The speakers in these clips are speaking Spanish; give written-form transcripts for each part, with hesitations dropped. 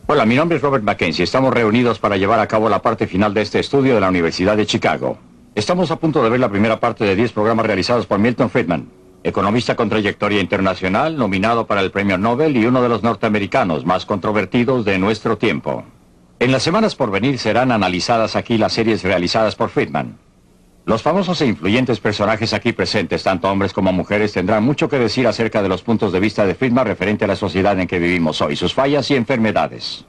Hola, mi nombre es Robert Mackenzie. Estamos reunidos para llevar a cabo la parte final de este estudio de la Universidad de Chicago. Estamos a punto de ver la primera parte de 10 programas realizados por Milton Friedman, economista con trayectoria internacional, nominado para el Premio Nobel y uno de los norteamericanos más controvertidos de nuestro tiempo. En las semanas por venir serán analizadas aquí las series realizadas por Friedman. Los famosos e influyentes personajes aquí presentes, tanto hombres como mujeres, tendrán mucho que decir acerca de los puntos de vista de Friedman referente a la sociedad en que vivimos hoy, sus fallas y enfermedades.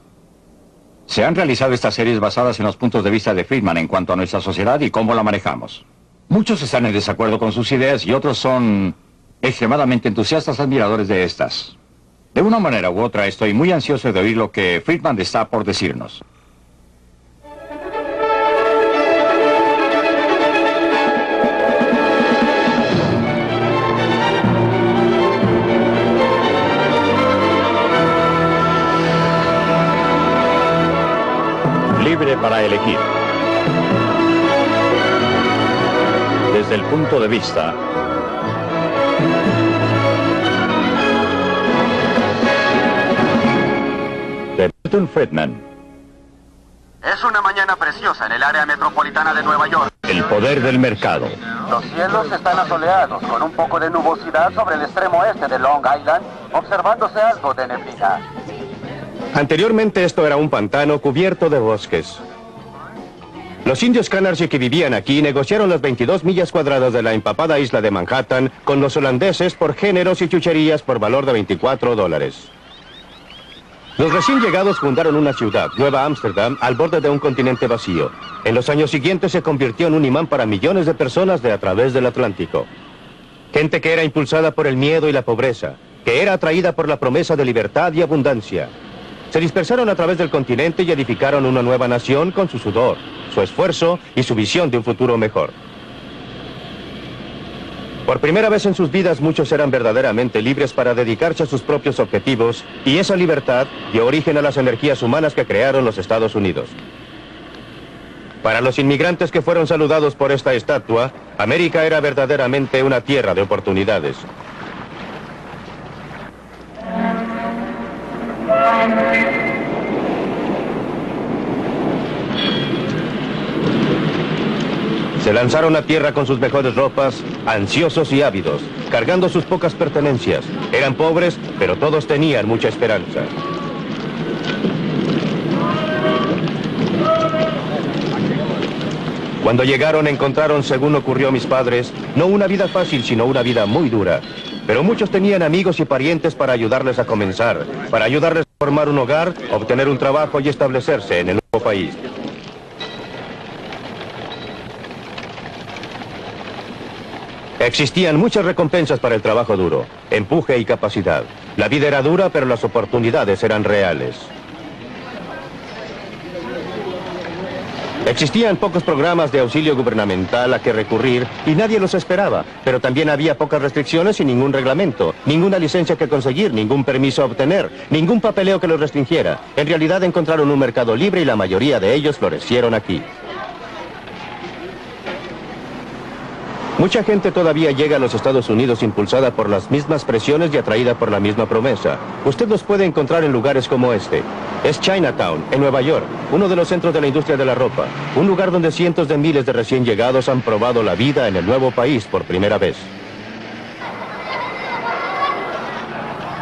Se han realizado estas series basadas en los puntos de vista de Friedman en cuanto a nuestra sociedad y cómo la manejamos. Muchos están en desacuerdo con sus ideas y otros son extremadamente entusiastas admiradores de estas. De una manera u otra, estoy muy ansioso de oír lo que Friedman está por decirnos. Libre para elegir. Desde el punto de vista de Milton Friedman. Es una mañana preciosa en el área metropolitana de Nueva York. El poder del mercado. Los cielos están asoleados, con un poco de nubosidad sobre el extremo oeste de Long Island, observándose algo de neblina. Anteriormente esto era un pantano cubierto de bosques. Los indios Canarsie que vivían aquí negociaron las 22 millas cuadradas de la empapada isla de Manhattan con los holandeses por géneros y chucherías por valor de $24. Los recién llegados fundaron una ciudad, Nueva Ámsterdam, al borde de un continente vacío. En los años siguientes se convirtió en un imán para millones de personas de a través del Atlántico. Gente que era impulsada por el miedo y la pobreza, que era atraída por la promesa de libertad y abundancia. Se dispersaron a través del continente y edificaron una nueva nación con su sudor, su esfuerzo y su visión de un futuro mejor. Por primera vez en sus vidas, muchos eran verdaderamente libres para dedicarse a sus propios objetivos, y esa libertad dio origen a las energías humanas que crearon los Estados Unidos. Para los inmigrantes que fueron saludados por esta estatua, América era verdaderamente una tierra de oportunidades. Se lanzaron a tierra con sus mejores ropas, ansiosos y ávidos, cargando sus pocas pertenencias. Eran pobres, pero todos tenían mucha esperanza. Cuando llegaron encontraron, según ocurrió a mis padres, no una vida fácil, sino una vida muy dura. Pero muchos tenían amigos y parientes para ayudarles a comenzar, para ayudarles a formar un hogar, obtener un trabajo y establecerse en el nuevo país. Existían muchas recompensas para el trabajo duro, empuje y capacidad. La vida era dura, pero las oportunidades eran reales. Existían pocos programas de auxilio gubernamental a que recurrir y nadie los esperaba, pero también había pocas restricciones y ningún reglamento, ninguna licencia que conseguir, ningún permiso a obtener, ningún papeleo que los restringiera. En realidad encontraron un mercado libre y la mayoría de ellos florecieron aquí. Mucha gente todavía llega a los Estados Unidos impulsada por las mismas presiones y atraída por la misma promesa. Usted los puede encontrar en lugares como este. Es Chinatown, en Nueva York, uno de los centros de la industria de la ropa. Un lugar donde cientos de miles de recién llegados han probado la vida en el nuevo país por primera vez.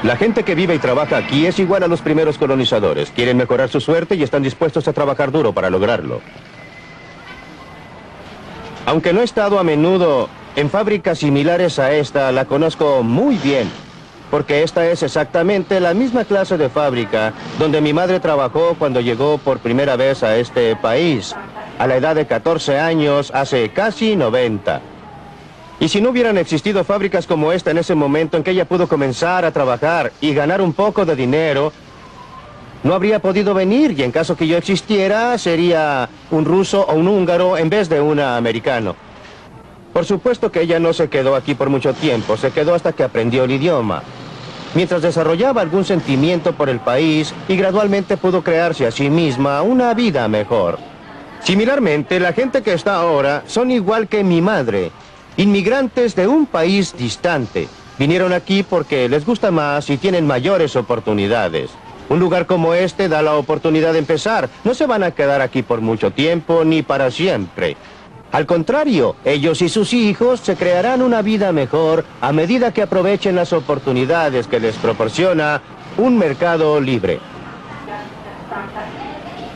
La gente que vive y trabaja aquí es igual a los primeros colonizadores. Quieren mejorar su suerte y están dispuestos a trabajar duro para lograrlo. Aunque no he estado a menudo en fábricas similares a esta, la conozco muy bien, porque esta es exactamente la misma clase de fábrica donde mi madre trabajó cuando llegó por primera vez a este país, a la edad de 14 años, hace casi 90. Y si no hubieran existido fábricas como esta en ese momento en que ella pudo comenzar a trabajar y ganar un poco de dinero, no habría podido venir, y en caso que yo existiera, sería un ruso o un húngaro en vez de un americano. Por supuesto que ella no se quedó aquí por mucho tiempo, se quedó hasta que aprendió el idioma. Mientras desarrollaba algún sentimiento por el país y gradualmente pudo crearse a sí misma una vida mejor. Similarmente, la gente que está ahora son igual que mi madre, inmigrantes de un país distante. Vinieron aquí porque les gusta más y tienen mayores oportunidades. Un lugar como este da la oportunidad de empezar. No se van a quedar aquí por mucho tiempo ni para siempre. Al contrario, ellos y sus hijos se crearán una vida mejor a medida que aprovechen las oportunidades que les proporciona un mercado libre.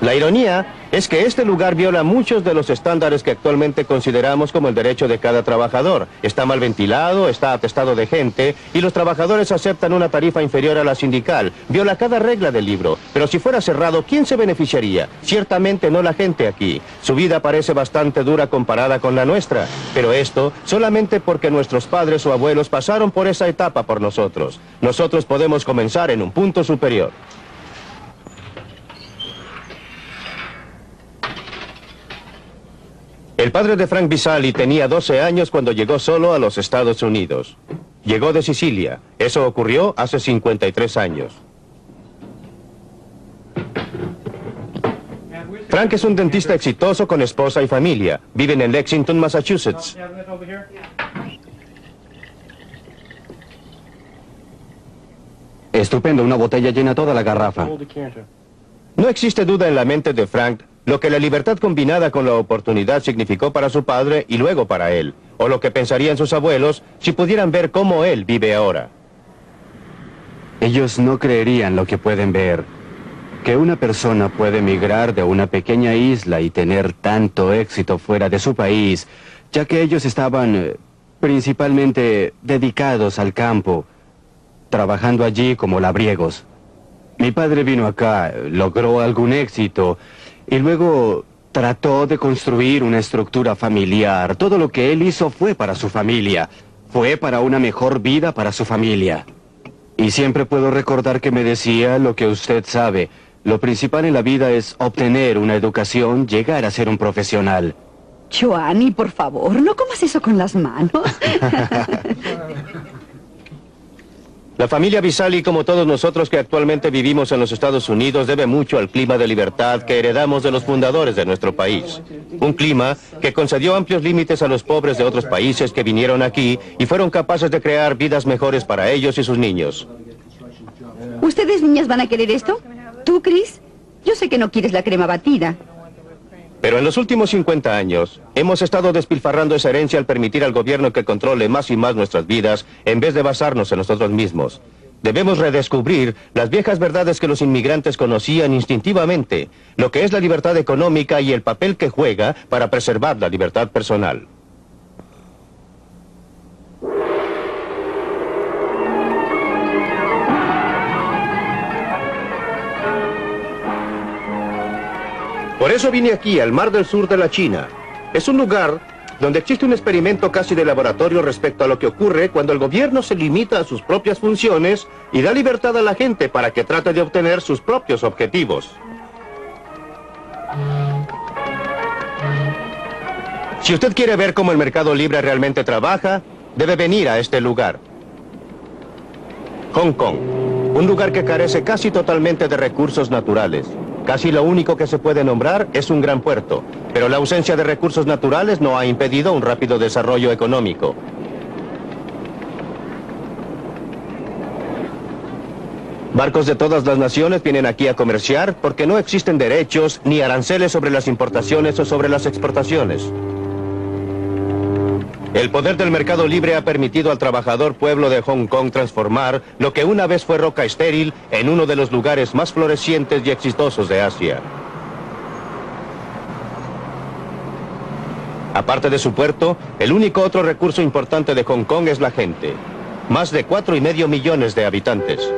La ironía es que este lugar viola muchos de los estándares que actualmente consideramos como el derecho de cada trabajador. Está mal ventilado, está atestado de gente y los trabajadores aceptan una tarifa inferior a la sindical. Viola cada regla del libro. Pero si fuera cerrado, ¿quién se beneficiaría? Ciertamente no la gente aquí. Su vida parece bastante dura comparada con la nuestra. Pero esto solamente porque nuestros padres o abuelos pasaron por esa etapa por nosotros. Nosotros podemos comenzar en un punto superior. El padre de Frank Visali tenía 12 años cuando llegó solo a los Estados Unidos. Llegó de Sicilia. Eso ocurrió hace 53 años. Frank es un dentista exitoso con esposa y familia. Viven en Lexington, Massachusetts. Estupendo, una botella llena toda la garrafa. No existe duda en la mente de Frank lo que la libertad combinada con la oportunidad significó para su padre y luego para él, o lo que pensarían sus abuelos si pudieran ver cómo él vive ahora. Ellos no creerían lo que pueden ver. Que una persona puede emigrar de una pequeña isla y tener tanto éxito fuera de su país, ya que ellos estaban principalmente dedicados al campo, trabajando allí como labriegos. Mi padre vino acá, logró algún éxito y luego trató de construir una estructura familiar. Todo lo que él hizo fue para su familia, fue para una mejor vida para su familia. Y siempre puedo recordar que me decía lo que usted sabe. Lo principal en la vida es obtener una educación, llegar a ser un profesional. Joanny, por favor, no comas eso con las manos. La familia Visali, como todos nosotros que actualmente vivimos en los Estados Unidos, debe mucho al clima de libertad que heredamos de los fundadores de nuestro país. Un clima que concedió amplios límites a los pobres de otros países que vinieron aquí y fueron capaces de crear vidas mejores para ellos y sus niños. ¿Ustedes, niñas, van a querer esto? ¿Tú, Chris? Yo sé que no quieres la crema batida. Pero en los últimos 50 años, hemos estado despilfarrando esa herencia al permitir al gobierno que controle más y más nuestras vidas, en vez de basarnos en nosotros mismos. Debemos redescubrir las viejas verdades que los inmigrantes conocían instintivamente, lo que es la libertad económica y el papel que juega para preservar la libertad personal. Por eso vine aquí, al Mar del Sur de la China. Es un lugar donde existe un experimento casi de laboratorio respecto a lo que ocurre cuando el gobierno se limita a sus propias funciones y da libertad a la gente para que trate de obtener sus propios objetivos. Si usted quiere ver cómo el mercado libre realmente trabaja, debe venir a este lugar. Hong Kong, un lugar que carece casi totalmente de recursos naturales. Casi lo único que se puede nombrar es un gran puerto, pero la ausencia de recursos naturales no ha impedido un rápido desarrollo económico. Barcos de todas las naciones vienen aquí a comerciar porque no existen derechos ni aranceles sobre las importaciones o sobre las exportaciones. El poder del mercado libre ha permitido al trabajador pueblo de Hong Kong transformar lo que una vez fue roca estéril en uno de los lugares más florecientes y exitosos de Asia. Aparte de su puerto, el único otro recurso importante de Hong Kong es la gente. Más de 4,5 millones de habitantes.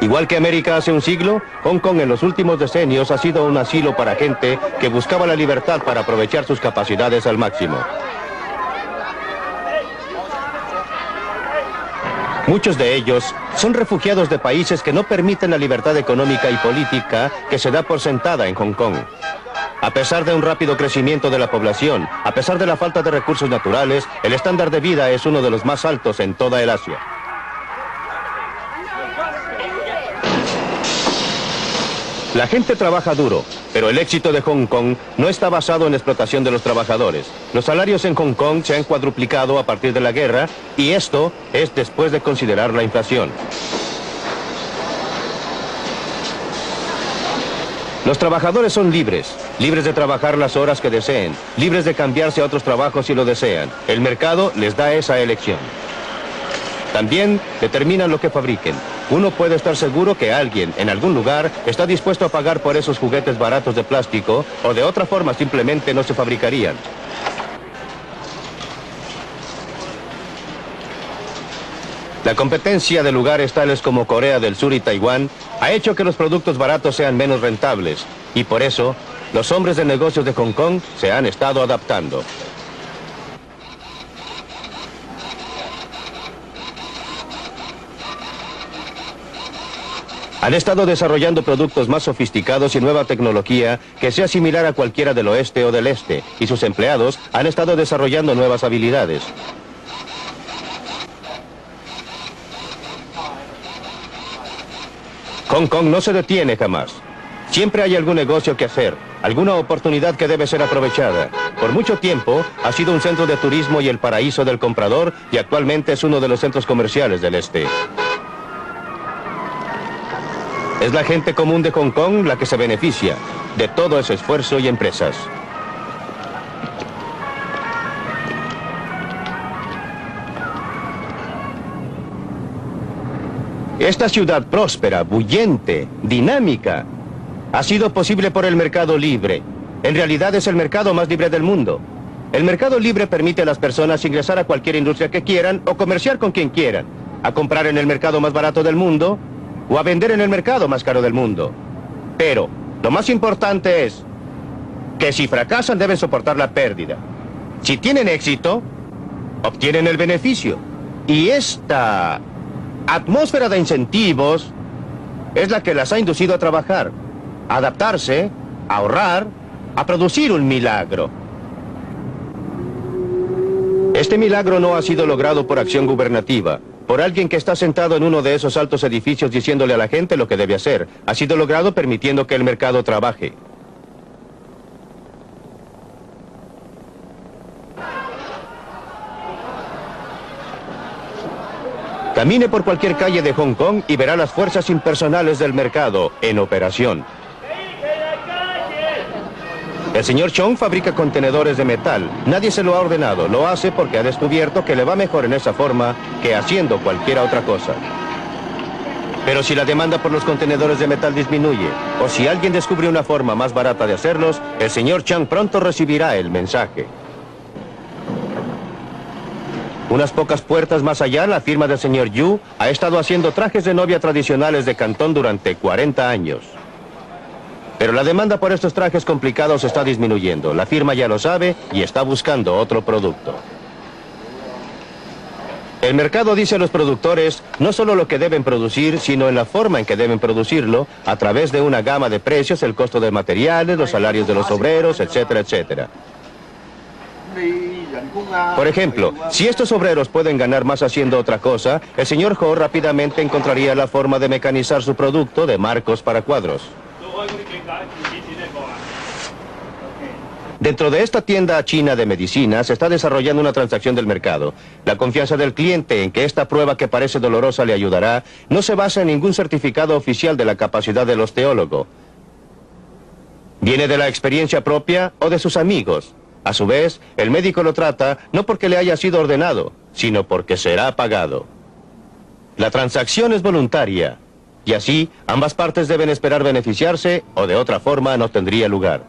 Igual que América hace un siglo, Hong Kong en los últimos decenios ha sido un asilo para gente que buscaba la libertad para aprovechar sus capacidades al máximo. Muchos de ellos son refugiados de países que no permiten la libertad económica y política que se da por sentada en Hong Kong. A pesar de un rápido crecimiento de la población, a pesar de la falta de recursos naturales, el estándar de vida es uno de los más altos en toda el Asia. La gente trabaja duro, pero el éxito de Hong Kong no está basado en la explotación de los trabajadores. Los salarios en Hong Kong se han cuadruplicado a partir de la guerra, y esto es después de considerar la inflación. Los trabajadores son libres de trabajar las horas que deseen, libres de cambiarse a otros trabajos si lo desean. El mercado les da esa elección. También determinan lo que fabriquen. Uno puede estar seguro que alguien, en algún lugar, está dispuesto a pagar por esos juguetes baratos de plástico, o de otra forma simplemente no se fabricarían. La competencia de lugares tales como Corea del Sur y Taiwán ha hecho que los productos baratos sean menos rentables, y por eso, los hombres de negocios de Hong Kong se han estado adaptando. Han estado desarrollando productos más sofisticados y nueva tecnología que sea similar a cualquiera del oeste o del este, y sus empleados han estado desarrollando nuevas habilidades. Hong Kong no se detiene jamás. Siempre hay algún negocio que hacer, alguna oportunidad que debe ser aprovechada. Por mucho tiempo ha sido un centro de turismo y el paraíso del comprador, y actualmente es uno de los centros comerciales del este. Es la gente común de Hong Kong la que se beneficia de todo ese esfuerzo y empresas. Esta ciudad próspera, bullente, dinámica, ha sido posible por el mercado libre. En realidad es el mercado más libre del mundo. El mercado libre permite a las personas ingresar a cualquier industria que quieran o comerciar con quien quieran, a comprar en el mercado más barato del mundo o a vender en el mercado más caro del mundo. Pero lo más importante es que si fracasan deben soportar la pérdida. Si tienen éxito, obtienen el beneficio. Y esta atmósfera de incentivos es la que las ha inducido a trabajar, a adaptarse, a ahorrar, a producir un milagro. Este milagro no ha sido logrado por acción gubernativa, por alguien que está sentado en uno de esos altos edificios diciéndole a la gente lo que debe hacer. Ha sido logrado permitiendo que el mercado trabaje. Camine por cualquier calle de Hong Kong y verá las fuerzas impersonales del mercado en operación. El señor Chong fabrica contenedores de metal. Nadie se lo ha ordenado. Lo hace porque ha descubierto que le va mejor en esa forma que haciendo cualquier otra cosa. Pero si la demanda por los contenedores de metal disminuye, o si alguien descubre una forma más barata de hacerlos, el señor Chang pronto recibirá el mensaje. Unas pocas puertas más allá, la firma del señor Yu ha estado haciendo trajes de novia tradicionales de Cantón durante 40 años. Pero la demanda por estos trajes complicados está disminuyendo. La firma ya lo sabe y está buscando otro producto. El mercado dice a los productores no solo lo que deben producir, sino en la forma en que deben producirlo, a través de una gama de precios, el costo de materiales, los salarios de los obreros, etcétera, etcétera. Por ejemplo, si estos obreros pueden ganar más haciendo otra cosa, el señor Ho rápidamente encontraría la forma de mecanizar su producto de marcos para cuadros. Dentro de esta tienda china de medicinas se está desarrollando una transacción del mercado. La confianza del cliente en que esta prueba que parece dolorosa le ayudará no se basa en ningún certificado oficial de la capacidad del osteólogo. Viene de la experiencia propia o de sus amigos. A su vez, el médico lo trata no porque le haya sido ordenado, sino porque será pagado. La transacción es voluntaria. Y así, ambas partes deben esperar beneficiarse o de otra forma no tendría lugar.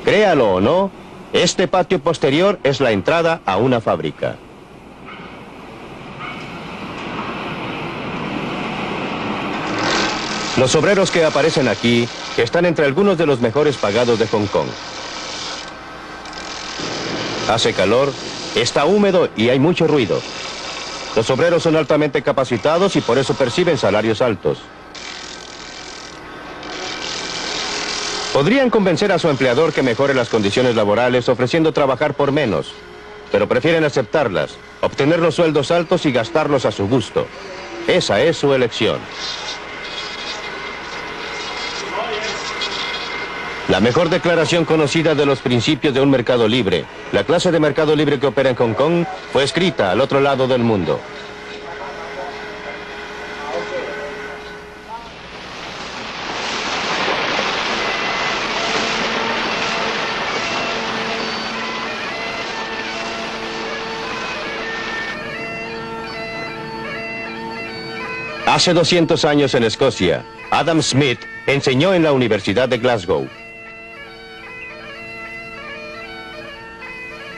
Créalo o no, este patio posterior es la entrada a una fábrica. Los obreros que aparecen aquí están entre algunos de los mejores pagados de Hong Kong. Hace calor, está húmedo y hay mucho ruido. Los obreros son altamente capacitados y por eso perciben salarios altos. Podrían convencer a su empleador que mejore las condiciones laborales ofreciendo trabajar por menos. pero prefieren aceptarlas, obtener los sueldos altos y gastarlos a su gusto. Esa es su elección. La mejor declaración conocida de los principios de un mercado libre, la clase de mercado libre que opera en Hong Kong, fue escrita al otro lado del mundo. Hace 200 años en Escocia, Adam Smith enseñó en la Universidad de Glasgow.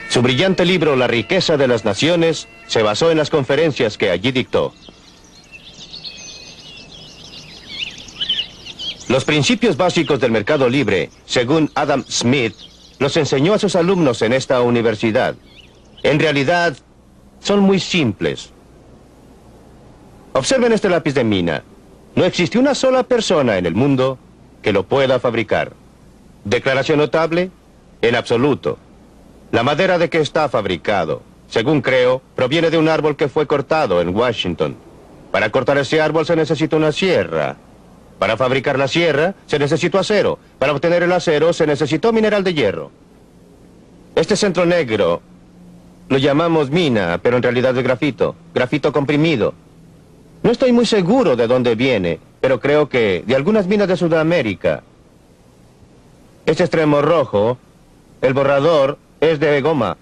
Su brillante libro, La riqueza de las naciones, se basó en las conferencias que allí dictó. Los principios básicos del mercado libre, según Adam Smith, los enseñó a sus alumnos en esta universidad. En realidad, son muy simples. Observen este lápiz de mina. No existe una sola persona en el mundo que lo pueda fabricar. ¿Declaración notable? En absoluto. La madera de que está fabricado, según creo, proviene de un árbol que fue cortado en Washington. Para cortar ese árbol se necesita una sierra. Para fabricar la sierra se necesitó acero. Para obtener el acero se necesitó mineral de hierro. Este centro negro lo llamamos mina, pero en realidad es grafito comprimido. No estoy muy seguro de dónde viene, pero creo que de algunas minas de Sudamérica. Este extremo rojo, el borrador, es de goma.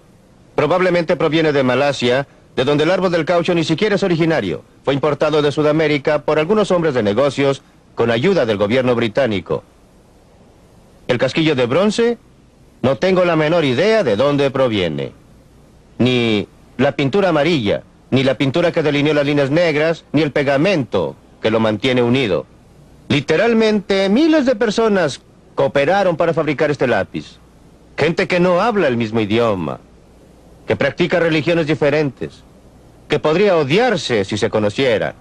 Probablemente proviene de Malasia, de donde el árbol del caucho ni siquiera es originario. Fue importado de Sudamérica por algunos hombres de negocios con ayuda del gobierno británico. El casquillo de bronce, no tengo la menor idea de dónde proviene. Ni la pintura amarilla, ni la pintura que delineó las líneas negras, ni el pegamento que lo mantiene unido. Literalmente, miles de personas cooperaron para fabricar este lápiz. Gente que no habla el mismo idioma, que practica religiones diferentes, que podría odiarse si se conociera.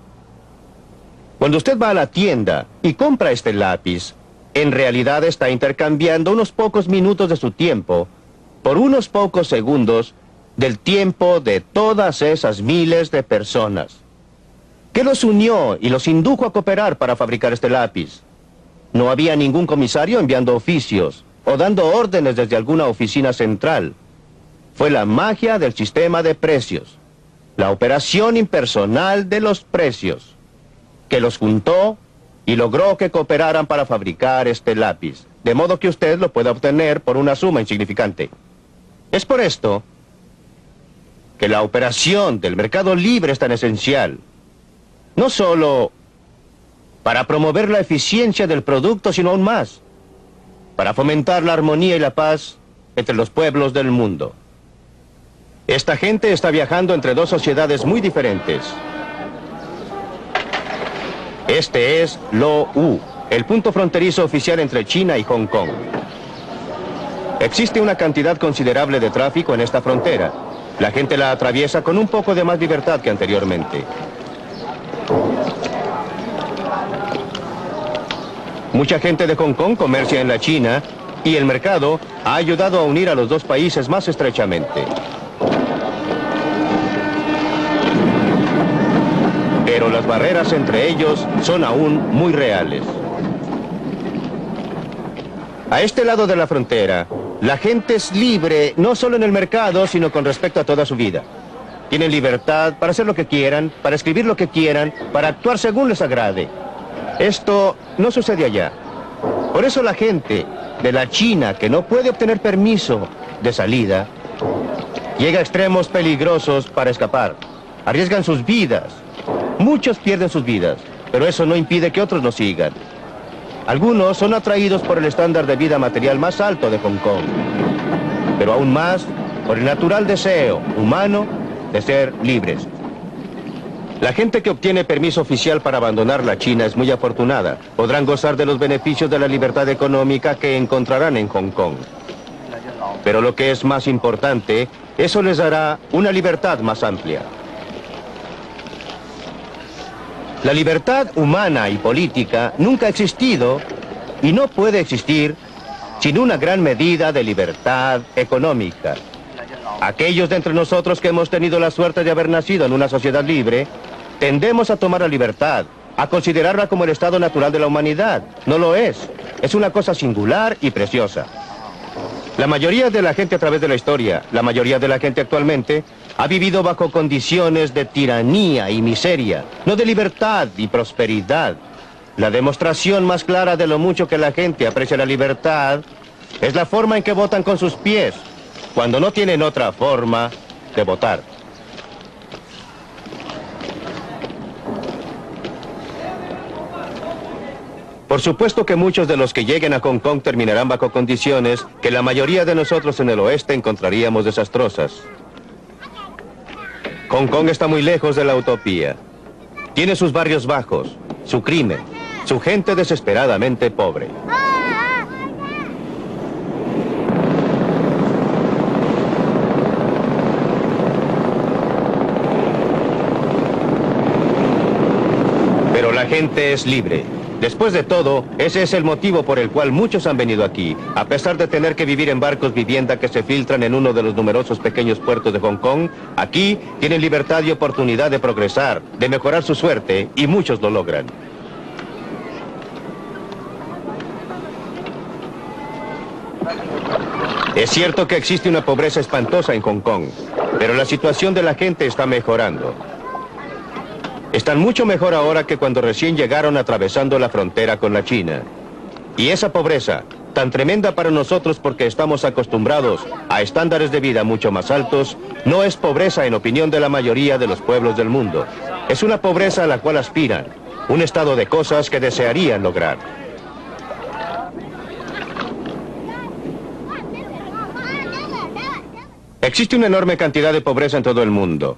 Cuando usted va a la tienda y compra este lápiz, en realidad está intercambiando unos pocos minutos de su tiempo por unos pocos segundos del tiempo de todas esas miles de personas. ¿Qué los unió y los indujo a cooperar para fabricar este lápiz? No había ningún comisario enviando oficios o dando órdenes desde alguna oficina central. Fue la magia del sistema de precios, la operación impersonal de los precios, que los juntó y logró que cooperaran para fabricar este lápiz, de modo que usted lo pueda obtener por una suma insignificante. Es por esto que la operación del mercado libre es tan esencial, no solo para promover la eficiencia del producto, sino aún más, para fomentar la armonía y la paz entre los pueblos del mundo. Esta gente está viajando entre dos sociedades muy diferentes. Este es Lo U, el punto fronterizo oficial entre China y Hong Kong. Existe una cantidad considerable de tráfico en esta frontera. La gente la atraviesa con un poco de más libertad que anteriormente. Mucha gente de Hong Kong comercia en la China y el mercado ha ayudado a unir a los dos países más estrechamente. Pero las barreras entre ellos son aún muy reales. A este lado de la frontera, la gente es libre no solo en el mercado, sino con respecto a toda su vida. Tienen libertad para hacer lo que quieran, para escribir lo que quieran, para actuar según les agrade. Esto no sucede allá. Por eso la gente de la China que no puede obtener permiso de salida, llega a extremos peligrosos para escapar. Arriesgan sus vidas. Muchos pierden sus vidas, pero eso no impide que otros lo sigan. Algunos son atraídos por el estándar de vida material más alto de Hong Kong, pero aún más por el natural deseo humano de ser libres. La gente que obtiene permiso oficial para abandonar la China es muy afortunada. Podrán gozar de los beneficios de la libertad económica que encontrarán en Hong Kong. Pero lo que es más importante, eso les dará una libertad más amplia. La libertad humana y política nunca ha existido y no puede existir sin una gran medida de libertad económica. Aquellos de entre nosotros que hemos tenido la suerte de haber nacido en una sociedad libre, tendemos a tomar la libertad, a considerarla como el estado natural de la humanidad. No lo es. Es una cosa singular y preciosa. La mayoría de la gente a través de la historia, la mayoría de la gente actualmente, ha vivido bajo condiciones de tiranía y miseria, no de libertad y prosperidad. La demostración más clara de lo mucho que la gente aprecia la libertad es la forma en que votan con sus pies, cuando no tienen otra forma de votar. Por supuesto que muchos de los que lleguen a Hong Kong terminarán bajo condiciones que la mayoría de nosotros en el oeste encontraríamos desastrosas. Hong Kong está muy lejos de la utopía. Tiene sus barrios bajos, su crimen, su gente desesperadamente pobre. Pero la gente es libre. Después de todo, ese es el motivo por el cual muchos han venido aquí, a pesar de tener que vivir en barcos vivienda que se filtran en uno de los numerosos pequeños puertos de Hong Kong. Aquí tienen libertad y oportunidad de progresar, de mejorar su suerte, y muchos lo logran. Es cierto que existe una pobreza espantosa en Hong Kong, pero la situación de la gente está mejorando. Están mucho mejor ahora que cuando recién llegaron atravesando la frontera con la China. Y esa pobreza, tan tremenda para nosotros porque estamos acostumbrados a estándares de vida mucho más altos, no es pobreza en opinión de la mayoría de los pueblos del mundo. Es una pobreza a la cual aspiran, un estado de cosas que desearían lograr. Existe una enorme cantidad de pobreza en todo el mundo.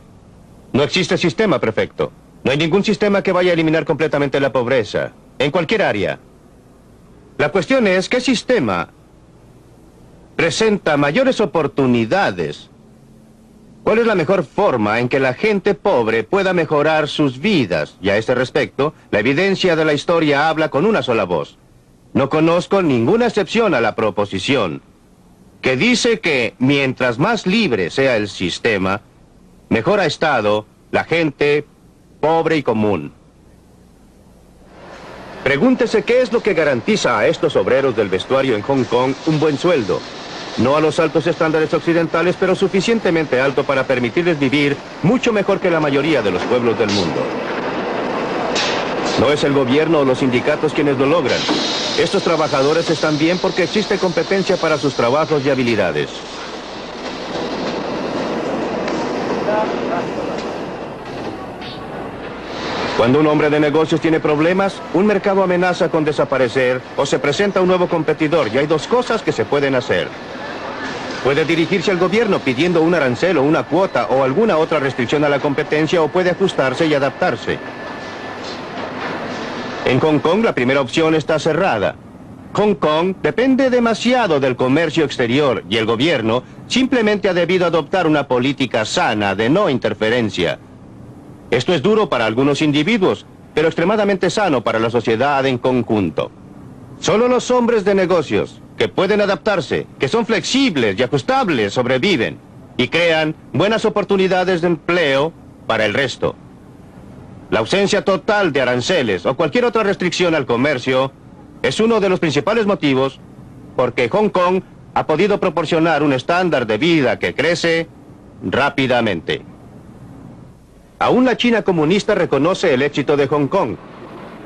No existe sistema perfecto. No hay ningún sistema que vaya a eliminar completamente la pobreza, en cualquier área. La cuestión es, ¿qué sistema presenta mayores oportunidades? ¿Cuál es la mejor forma en que la gente pobre pueda mejorar sus vidas? Y a este respecto, la evidencia de la historia habla con una sola voz. No conozco ninguna excepción a la proposición, que dice que mientras más libre sea el sistema, mejor ha estado la gente pobre y común. Pregúntese qué es lo que garantiza a estos obreros del vestuario en Hong Kong un buen sueldo. No a los altos estándares occidentales, pero suficientemente alto para permitirles vivir mucho mejor que la mayoría de los pueblos del mundo. No es el gobierno o los sindicatos quienes lo logran. Estos trabajadores están bien porque existe competencia para sus trabajos y habilidades. Cuando un hombre de negocios tiene problemas, un mercado amenaza con desaparecer o se presenta un nuevo competidor y hay dos cosas que se pueden hacer. Puede dirigirse al gobierno pidiendo un arancel o una cuota o alguna otra restricción a la competencia o puede ajustarse y adaptarse. En Hong Kong la primera opción está cerrada. Hong Kong depende demasiado del comercio exterior y el gobierno simplemente ha debido adoptar una política sana de no interferencia. Esto es duro para algunos individuos, pero extremadamente sano para la sociedad en conjunto. Solo los hombres de negocios, que pueden adaptarse, que son flexibles y ajustables, sobreviven y crean buenas oportunidades de empleo para el resto. La ausencia total de aranceles o cualquier otra restricción al comercio es uno de los principales motivos porque Hong Kong ha podido proporcionar un estándar de vida que crece rápidamente. Aún la China comunista reconoce el éxito de Hong Kong.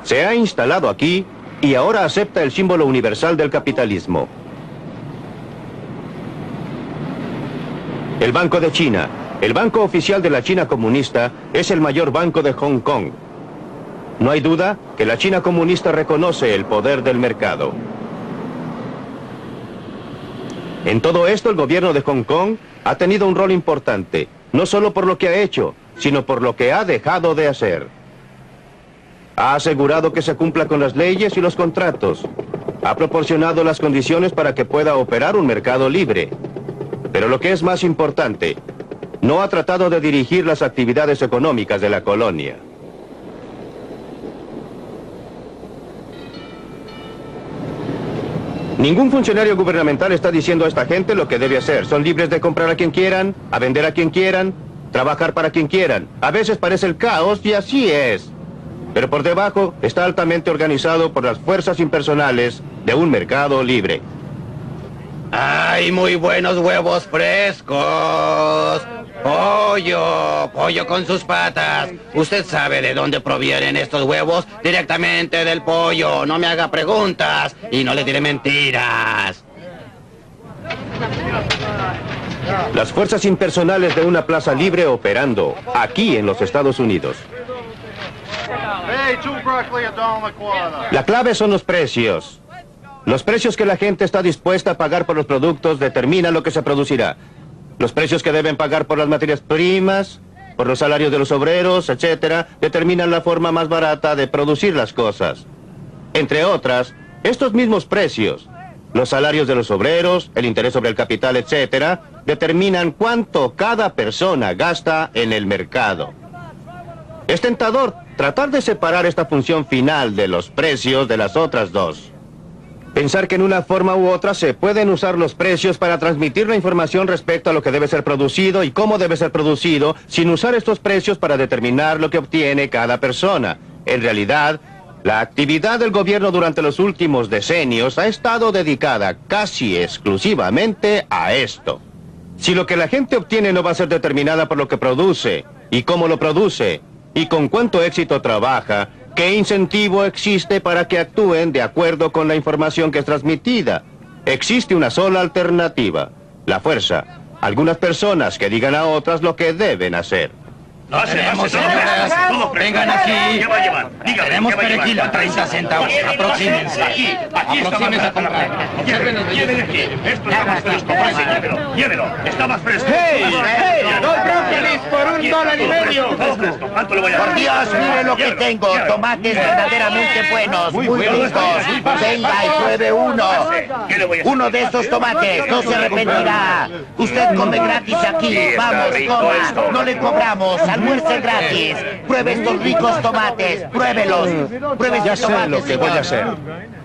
Se ha instalado aquí y ahora acepta el símbolo universal del capitalismo. El Banco de China, el banco oficial de la China comunista, es el mayor banco de Hong Kong. No hay duda que la China comunista reconoce el poder del mercado. En todo esto, el gobierno de Hong Kong ha tenido un rol importante, no solo por lo que ha hecho, sino por lo que ha dejado de hacer. Ha asegurado que se cumpla con las leyes y los contratos. Ha proporcionado las condiciones para que pueda operar un mercado libre. Pero lo que es más importante, no ha tratado de dirigir las actividades económicas de la colonia. Ningún funcionario gubernamental está diciendo a esta gente lo que debe hacer. Son libres de comprar a quien quieran, a vender a quien quieran, trabajar para quien quieran. A veces parece el caos y así es. Pero por debajo está altamente organizado por las fuerzas impersonales de un mercado libre. ¡Hay muy buenos huevos frescos! ¡Pollo! ¡Pollo con sus patas! ¿Usted sabe de dónde provienen estos huevos? Directamente del pollo. No me haga preguntas y no le diré mentiras. Las fuerzas impersonales de una plaza libre operando aquí en los Estados Unidos. La clave son los precios. Los precios que la gente está dispuesta a pagar por los productos determinan lo que se producirá. Los precios que deben pagar por las materias primas, por los salarios de los obreros, etcétera, determinan la forma más barata de producir las cosas. Entre otras, estos mismos precios, los salarios de los obreros, el interés sobre el capital, etcétera, determinan cuánto cada persona gasta en el mercado. Es tentador tratar de separar esta función final de los precios de las otras dos. Pensar que en una forma u otra se pueden usar los precios para transmitir la información respecto a lo que debe ser producido y cómo debe ser producido, sin usar estos precios para determinar lo que obtiene cada persona. En realidad, la actividad del gobierno durante los últimos decenios ha estado dedicada casi exclusivamente a esto. Si lo que la gente obtiene no va a ser determinada por lo que produce, y cómo lo produce, y con cuánto éxito trabaja, ¿qué incentivo existe para que actúen de acuerdo con la información que es transmitida? Existe una sola alternativa, la fuerza. Algunas personas que digan a otras lo que deben hacer. No tenemos, señoras. Vengan aquí. ¿Qué va a llevar? Dígame, Tenemos ¿qué va a llevar? perejil a 30 centavos. Aproxímense. Aquí Aproxímense a comprar. Llévele aquí. Esto está más fresco. Llévelo, llévelo. Está más fresco. ¡Dos brócolis por $1.50! Todo fresco. ¿Cuánto le voy a dar? Por Dios, mire lo que tengo. Tomates verdaderamente buenos, muy ricos. Venga y pruebe uno. ¿Qué le voy a hacer? Uno de estos tomates, no se arrepentirá. Usted come gratis aquí. Sí, está Vamos, rico coma. esto. No le cobramos. Almuerce gratis. Pruebe estos ricos tomates. Pruébelos. Pruebe Ya estos sé tomates, lo que voy a señor. hacer.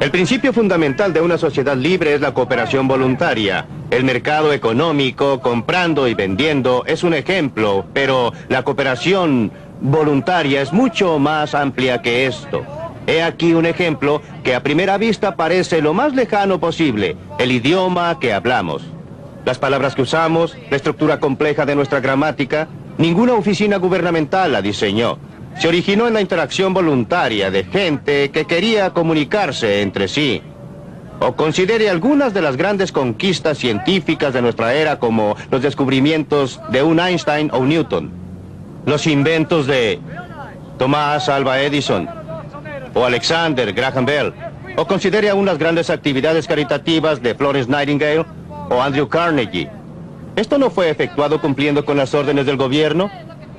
El principio fundamental de una sociedad libre es la cooperación voluntaria. El mercado económico, comprando y vendiendo, es un ejemplo, pero la cooperación voluntaria es mucho más amplia que esto. He aquí un ejemplo que a primera vista parece lo más lejano posible, el idioma que hablamos. Las palabras que usamos, la estructura compleja de nuestra gramática, ninguna oficina gubernamental la diseñó. Se originó en la interacción voluntaria de gente que quería comunicarse entre sí. O considere algunas de las grandes conquistas científicas de nuestra era como los descubrimientos de un Einstein o Newton, los inventos de Thomas Alva Edison o Alexander Graham Bell, o considere aún las grandes actividades caritativas de Florence Nightingale o Andrew Carnegie. Esto no fue efectuado cumpliendo con las órdenes del gobierno.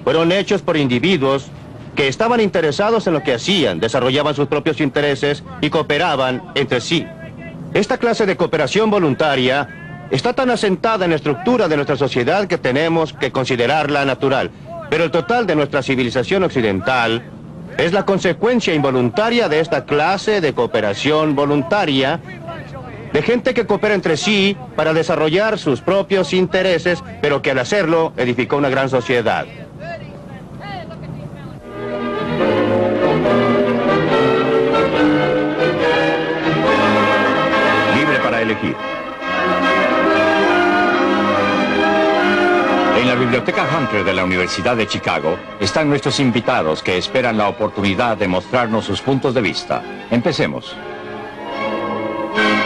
Fueron hechos por individuos que estaban interesados en lo que hacían, desarrollaban sus propios intereses y cooperaban entre sí. Esta clase de cooperación voluntaria está tan asentada en la estructura de nuestra sociedad que tenemos que considerarla natural. Pero el total de nuestra civilización occidental es la consecuencia involuntaria de esta clase de cooperación voluntaria, de gente que coopera entre sí para desarrollar sus propios intereses, pero que al hacerlo edificó una gran sociedad. Libre para elegir. En la Biblioteca Hunter de la Universidad de Chicago están nuestros invitados que esperan la oportunidad de mostrarnos sus puntos de vista. Empecemos.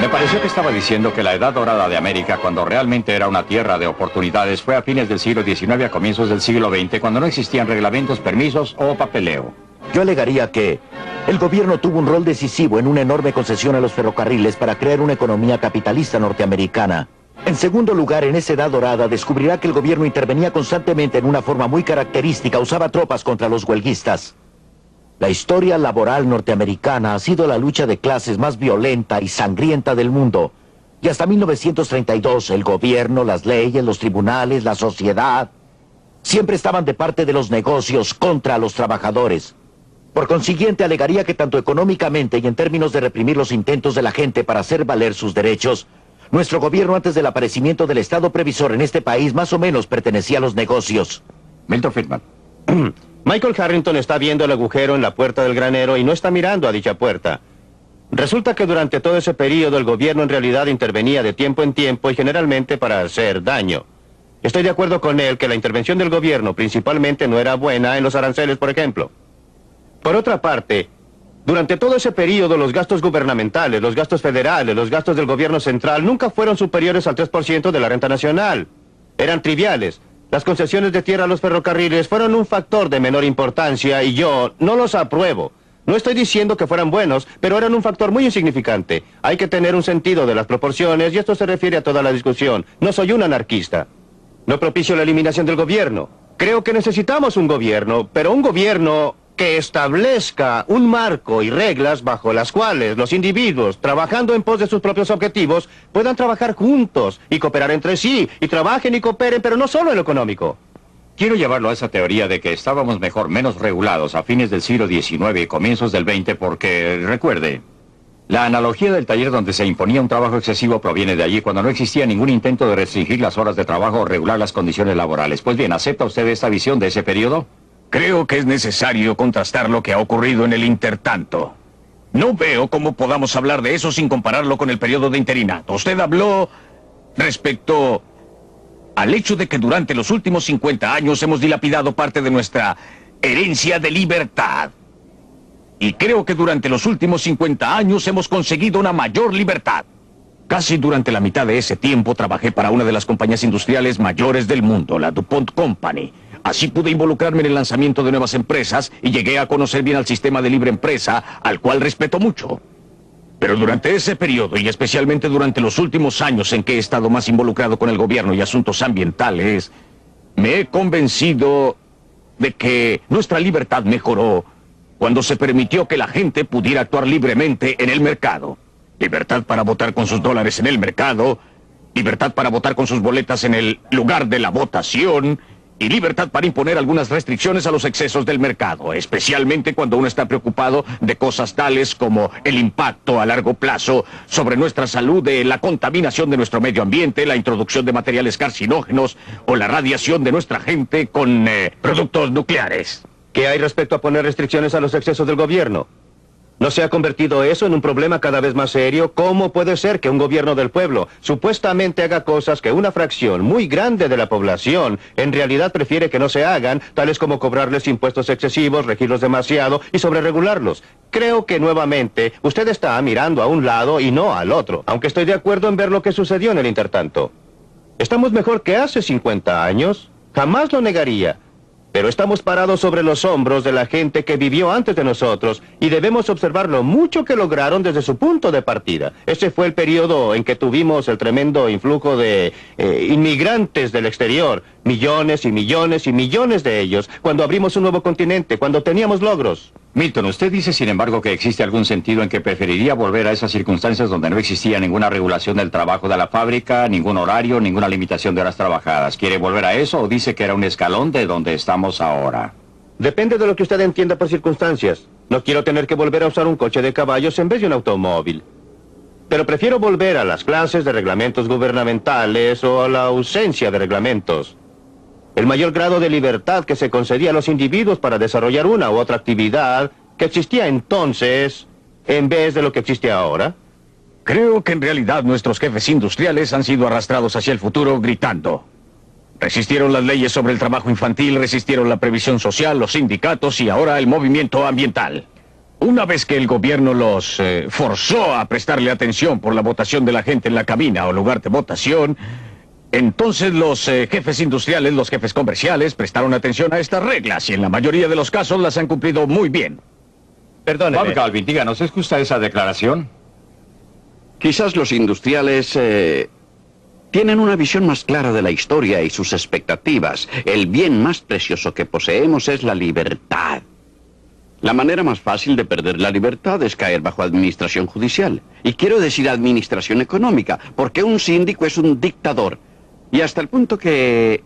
Me pareció que estaba diciendo que la edad dorada de América, cuando realmente era una tierra de oportunidades, fue a fines del siglo XIX a comienzos del siglo XX, cuando no existían reglamentos, permisos o papeleo. Yo alegaría que el gobierno tuvo un rol decisivo en una enorme concesión a los ferrocarriles para crear una economía capitalista norteamericana. En segundo lugar, en esa edad dorada descubrirá que el gobierno intervenía constantemente en una forma muy característica, usaba tropas contra los huelguistas. La historia laboral norteamericana ha sido la lucha de clases más violenta y sangrienta del mundo. Y hasta 1932 el gobierno, las leyes, los tribunales, la sociedad, siempre estaban de parte de los negocios contra los trabajadores. Por consiguiente, alegaría que tanto económicamente y en términos de reprimir los intentos de la gente para hacer valer sus derechos, nuestro gobierno antes del aparecimiento del Estado previsor en este país más o menos pertenecía a los negocios. Milton Friedman. Michael Harrington está viendo el agujero en la puerta del granero y no está mirando a dicha puerta. Resulta que durante todo ese periodo el gobierno en realidad intervenía de tiempo en tiempo y generalmente para hacer daño. Estoy de acuerdo con él que la intervención del gobierno principalmente no era buena en los aranceles, por ejemplo. Por otra parte, durante todo ese periodo los gastos gubernamentales, los gastos federales, los gastos del gobierno central nunca fueron superiores al 3% de la renta nacional. Eran triviales. Las concesiones de tierra a los ferrocarriles fueron un factor de menor importancia y yo no los apruebo. No estoy diciendo que fueran buenos, pero eran un factor muy insignificante. Hay que tener un sentido de las proporciones y esto se refiere a toda la discusión. No soy un anarquista. No propicio la eliminación del gobierno. Creo que necesitamos un gobierno, pero un gobierno que establezca un marco y reglas bajo las cuales los individuos, trabajando en pos de sus propios objetivos, puedan trabajar juntos y cooperar entre sí, y trabajen y cooperen, pero no solo en lo económico. Quiero llevarlo a esa teoría de que estábamos menos regulados a fines del siglo XIX y comienzos del XX porque, recuerde, la analogía del taller donde se imponía un trabajo excesivo proviene de allí cuando no existía ningún intento de restringir las horas de trabajo o regular las condiciones laborales. Pues bien, ¿acepta usted esta visión de ese periodo? Creo que es necesario contrastar lo que ha ocurrido en el intertanto. No veo cómo podamos hablar de eso sin compararlo con el periodo de interinato. Usted habló respecto al hecho de que durante los últimos 50 años hemos dilapidado parte de nuestra herencia de libertad. Y creo que durante los últimos 50 años hemos conseguido una mayor libertad. Casi durante la mitad de ese tiempo trabajé para una de las compañías industriales mayores del mundo, la DuPont Company. Así pude involucrarme en el lanzamiento de nuevas empresas y llegué a conocer bien al sistema de libre empresa, al cual respeto mucho. Pero durante ese periodo, y especialmente durante los últimos años en que he estado más involucrado con el gobierno y asuntos ambientales, me he convencido de que nuestra libertad mejoró cuando se permitió que la gente pudiera actuar libremente en el mercado. Libertad para votar con sus dólares en el mercado, libertad para votar con sus boletas en el lugar de la votación, y libertad para imponer algunas restricciones a los excesos del mercado, especialmente cuando uno está preocupado de cosas tales como el impacto a largo plazo sobre nuestra salud de la contaminación de nuestro medio ambiente, la introducción de materiales carcinógenos o la radiación de nuestra gente con productos nucleares. ¿Qué hay respecto a poner restricciones a los excesos del gobierno? ¿No se ha convertido eso en un problema cada vez más serio? ¿Cómo puede ser que un gobierno del pueblo supuestamente haga cosas que una fracción muy grande de la población en realidad prefiere que no se hagan, tales como cobrarles impuestos excesivos, regirlos demasiado y sobreregularlos? Creo que nuevamente usted está mirando a un lado y no al otro, aunque estoy de acuerdo en ver lo que sucedió en el intertanto. ¿Estamos mejor que hace 50 años? Jamás lo negaría. Pero estamos parados sobre los hombros de la gente que vivió antes de nosotros y debemos observar lo mucho que lograron desde su punto de partida. Ese fue el periodo en que tuvimos el tremendo influjo de inmigrantes del exterior. Millones y millones y millones de ellos. Cuando abrimos un nuevo continente, cuando teníamos logros. Milton, usted dice, sin embargo, que existe algún sentido en que preferiría volver a esas circunstancias donde no existía ninguna regulación del trabajo de la fábrica, ningún horario, ninguna limitación de horas trabajadas. ¿Quiere volver a eso o dice que era un escalón de donde estamos ahora? Depende de lo que usted entienda por circunstancias. No quiero tener que volver a usar un coche de caballos en vez de un automóvil. Pero prefiero volver a las clases de reglamentos gubernamentales o a la ausencia de reglamentos. El mayor grado de libertad que se concedía a los individuos para desarrollar una u otra actividad que existía entonces en vez de lo que existe ahora. Creo que en realidad nuestros jefes industriales han sido arrastrados hacia el futuro gritando. Resistieron las leyes sobre el trabajo infantil, resistieron la previsión social, los sindicatos y ahora el movimiento ambiental. Una vez que el gobierno los forzó a prestarle atención por la votación de la gente en la cabina o lugar de votación, entonces los jefes industriales, los jefes comerciales, prestaron atención a estas reglas y en la mayoría de los casos las han cumplido muy bien. Perdóneme. Bob Galvin, díganos, ¿es justa esa declaración? Quizás los industriales tienen una visión más clara de la historia y sus expectativas. El bien más precioso que poseemos es la libertad. La manera más fácil de perder la libertad es caer bajo administración judicial. Y quiero decir administración económica, porque un síndico es un dictador. Y hasta el punto que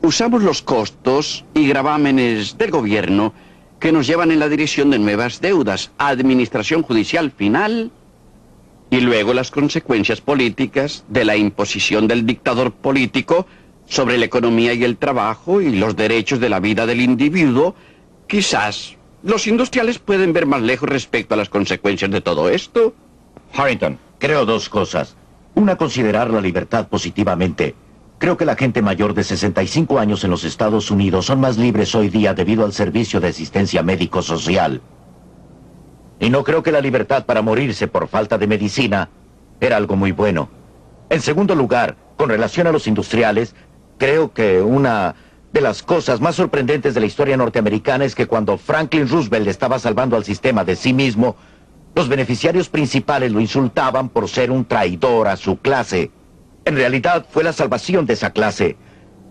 usamos los costos y gravámenes del gobierno que nos llevan en la dirección de nuevas deudas, administración judicial final y luego las consecuencias políticas de la imposición del dictador político sobre la economía y el trabajo y los derechos de la vida del individuo. Quizás los industriales pueden ver más lejos respecto a las consecuencias de todo esto. Harrington, creo dos cosas. Una, considerar la libertad positivamente. Creo que la gente mayor de 65 años en los Estados Unidos son más libres hoy día debido al servicio de asistencia médico-social. Y no creo que la libertad para morirse por falta de medicina era algo muy bueno. En segundo lugar, con relación a los industriales, creo que una de las cosas más sorprendentes de la historia norteamericana es que cuando Franklin Roosevelt estaba salvando al sistema de sí mismo, los beneficiarios principales lo insultaban por ser un traidor a su clase. En realidad fue la salvación de esa clase.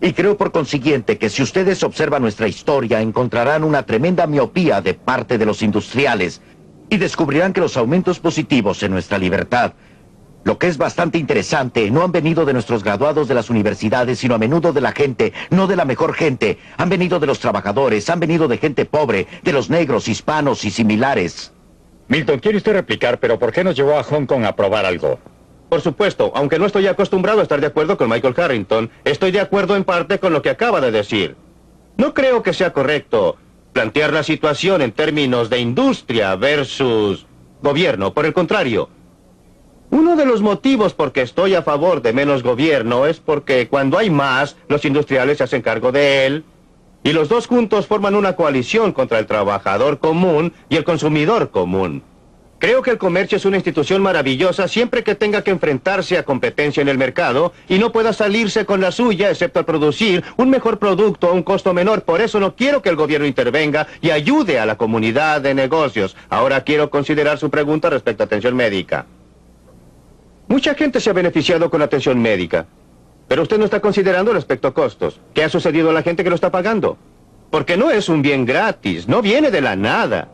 Y creo por consiguiente que si ustedes observan nuestra historia encontrarán una tremenda miopía de parte de los industriales y descubrirán que los aumentos positivos en nuestra libertad, lo que es bastante interesante, no han venido de nuestros graduados de las universidades, sino a menudo de la gente, no de la mejor gente. Han venido de los trabajadores, han venido de gente pobre, de los negros, hispanos y similares. Milton, quiere usted replicar, pero ¿por qué nos llevó a Hong Kong a probar algo? Por supuesto, aunque no estoy acostumbrado a estar de acuerdo con Michael Harrington, estoy de acuerdo en parte con lo que acaba de decir. No creo que sea correcto plantear la situación en términos de industria versus gobierno. Por el contrario, uno de los motivos por que estoy a favor de menos gobierno es porque cuando hay más, los industriales se hacen cargo de él, y los dos juntos forman una coalición contra el trabajador común y el consumidor común. Creo que el comercio es una institución maravillosa siempre que tenga que enfrentarse a competencia en el mercado y no pueda salirse con la suya excepto al producir un mejor producto a un costo menor. Por eso no quiero que el gobierno intervenga y ayude a la comunidad de negocios. Ahora quiero considerar su pregunta respecto a atención médica. Mucha gente se ha beneficiado con atención médica, pero usted no está considerando respecto a costos. ¿Qué ha sucedido a la gente que lo está pagando? Porque no es un bien gratis, no viene de la nada.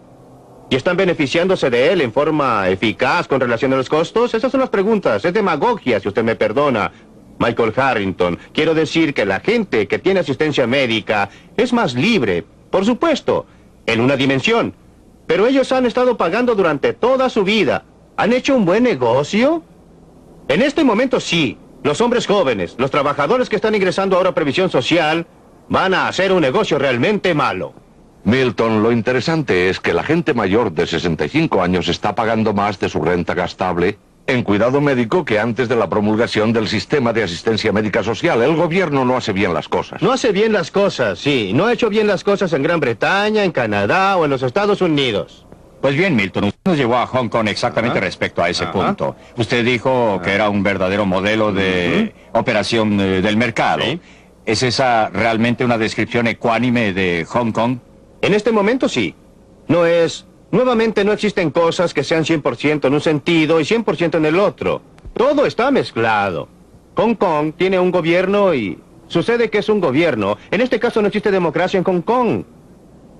¿Y están beneficiándose de él en forma eficaz con relación a los costos? Esas son las preguntas. Es demagogia, si usted me perdona, Michael Harrington. Quiero decir que la gente que tiene asistencia médica es más libre, por supuesto, en una dimensión. Pero ellos han estado pagando durante toda su vida. ¿Han hecho un buen negocio? En este momento sí. Los hombres jóvenes, los trabajadores que están ingresando ahora a previsión social, van a hacer un negocio realmente malo. Milton, lo interesante es que la gente mayor de 65 años está pagando más de su renta gastable en cuidado médico que antes de la promulgación del sistema de asistencia médica social. El gobierno no hace bien las cosas. No hace bien las cosas, sí. No ha hecho bien las cosas en Gran Bretaña, en Canadá o en los Estados Unidos. Pues bien, Milton, usted nos llevó a Hong Kong exactamente respecto a ese punto. Usted dijo que era un verdadero modelo de operación del mercado. ¿Sí? ¿Es esa realmente una descripción ecuánime de Hong Kong? En este momento sí. No es... Nuevamente no existen cosas que sean 100% en un sentido y 100% en el otro. Todo está mezclado. Hong Kong tiene un gobierno y sucede que es un gobierno. En este caso no existe democracia en Hong Kong.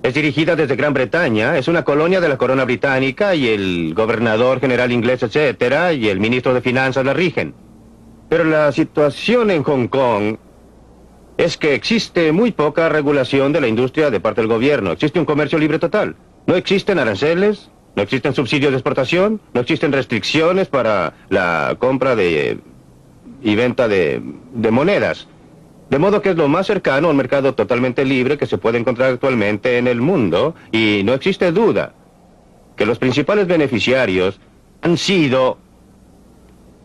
Es dirigida desde Gran Bretaña, es una colonia de la corona británica y el gobernador general inglés, etcétera, y el ministro de Finanzas la rigen. Pero la situación en Hong Kong es que existe muy poca regulación de la industria de parte del gobierno. Existe un comercio libre total. No existen aranceles, no existen subsidios de exportación, no existen restricciones para la compra y venta de monedas. De modo que es lo más cercano a un mercado totalmente libre que se puede encontrar actualmente en el mundo, y no existe duda que los principales beneficiarios han sido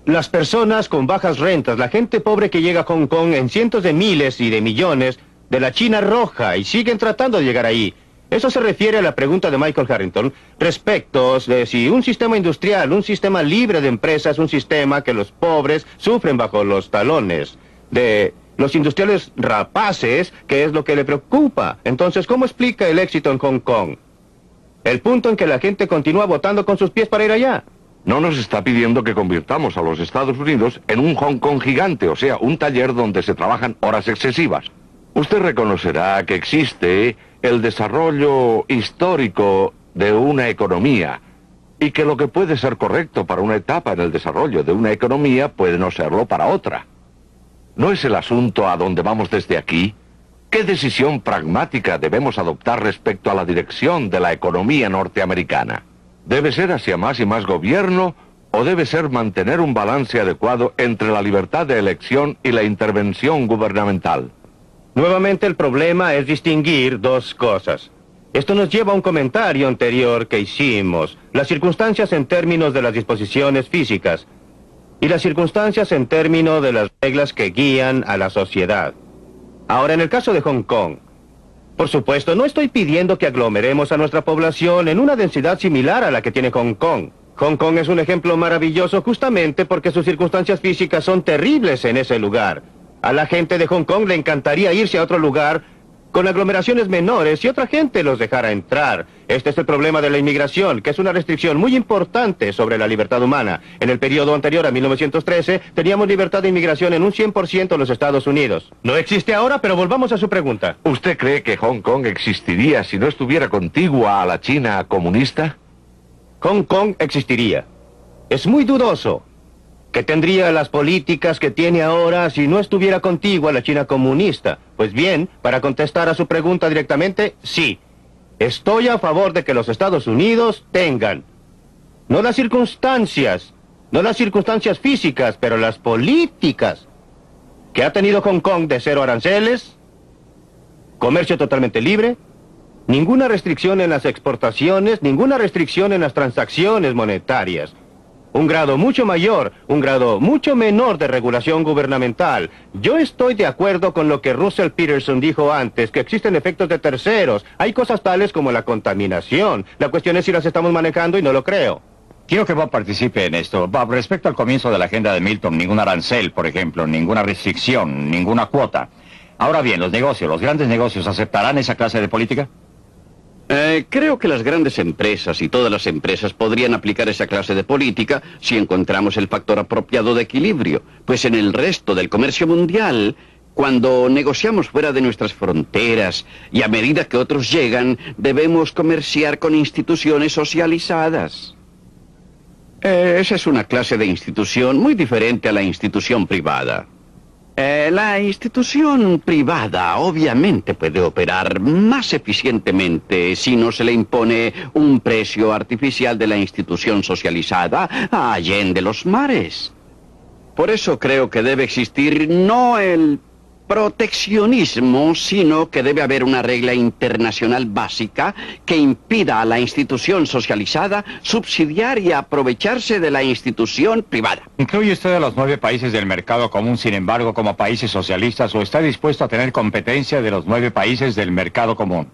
las personas con bajas rentas, la gente pobre que llega a Hong Kong en cientos de miles y de millones de la China roja y siguen tratando de llegar ahí. Eso se refiere a la pregunta de Michael Harrington respecto de si un sistema industrial, un sistema libre de empresas, un sistema que los pobres sufren bajo los talones de los industriales rapaces, que es lo que le preocupa. Entonces, ¿cómo explica el éxito en Hong Kong? El punto en que la gente continúa votando con sus pies para ir allá. No nos está pidiendo que convirtamos a los Estados Unidos en un Hong Kong gigante, o sea, un taller donde se trabajan horas excesivas. Usted reconocerá que existe el desarrollo histórico de una economía y que lo que puede ser correcto para una etapa en el desarrollo de una economía puede no serlo para otra. ¿No es el asunto a donde vamos desde aquí? ¿qué decisión pragmática debemos adoptar respecto a la dirección de la economía norteamericana? ¿Debe ser hacia más y más gobierno o debe ser mantener un balance adecuado entre la libertad de elección y la intervención gubernamental? Nuevamente el problema es distinguir dos cosas. Esto nos lleva a un comentario anterior que hicimos. Las circunstancias en términos de las disposiciones físicas y las circunstancias en términos de las reglas que guían a la sociedad. Ahora, en el caso de Hong Kong, por supuesto, no estoy pidiendo que aglomeremos a nuestra población en una densidad similar a la que tiene Hong Kong. Hong Kong es un ejemplo maravilloso justamente porque sus circunstancias físicas son terribles en ese lugar. A la gente de Hong Kong le encantaría irse a otro lugar con aglomeraciones menores y otra gente los dejara entrar. Este es el problema de la inmigración, que es una restricción muy importante sobre la libertad humana. En el periodo anterior a 1913, teníamos libertad de inmigración en un 100% en los Estados Unidos. No existe ahora, pero volvamos a su pregunta. ¿Usted cree que Hong Kong existiría si no estuviera contigua a la China comunista? Hong Kong existiría. Es muy dudoso que tendría las políticas que tiene ahora si no estuviera contigua a la China comunista. Pues bien, para contestar a su pregunta directamente, sí. Estoy a favor de que los Estados Unidos tengan, no las circunstancias físicas, pero las políticas que ha tenido Hong Kong de cero aranceles, comercio totalmente libre, ninguna restricción en las exportaciones, ninguna restricción en las transacciones monetarias. Un grado mucho mayor, un grado mucho menor de regulación gubernamental. Yo estoy de acuerdo con lo que Russell Peterson dijo antes, que existen efectos de terceros. Hay cosas tales como la contaminación. La cuestión es si las estamos manejando y no lo creo. Quiero que Bob participe en esto. Bob, respecto al comienzo de la agenda de Milton, ningún arancel, por ejemplo, ninguna restricción, ninguna cuota. Ahora bien, los negocios, los grandes negocios, ¿aceptarán esa clase de política? Creo que las grandes empresas y todas las empresas podrían aplicar esa clase de política si encontramos el factor apropiado de equilibrio. Pues en el resto del comercio mundial, cuando negociamos fuera de nuestras fronteras y a medida que otros llegan, debemos comerciar con instituciones socializadas. Esa es una clase de institución muy diferente a la institución privada. La institución privada obviamente puede operar más eficientemente si no se le impone un precio artificial de la institución socializada allende los mares. Por eso creo que debe existir no el proteccionismo, sino que debe haber una regla internacional básica que impida a la institución socializada subsidiar y aprovecharse de la institución privada. ¿Incluye usted a los 9 países del mercado común, sin embargo, como países socialistas, o está dispuesto a tener competencia de los 9 países del mercado común?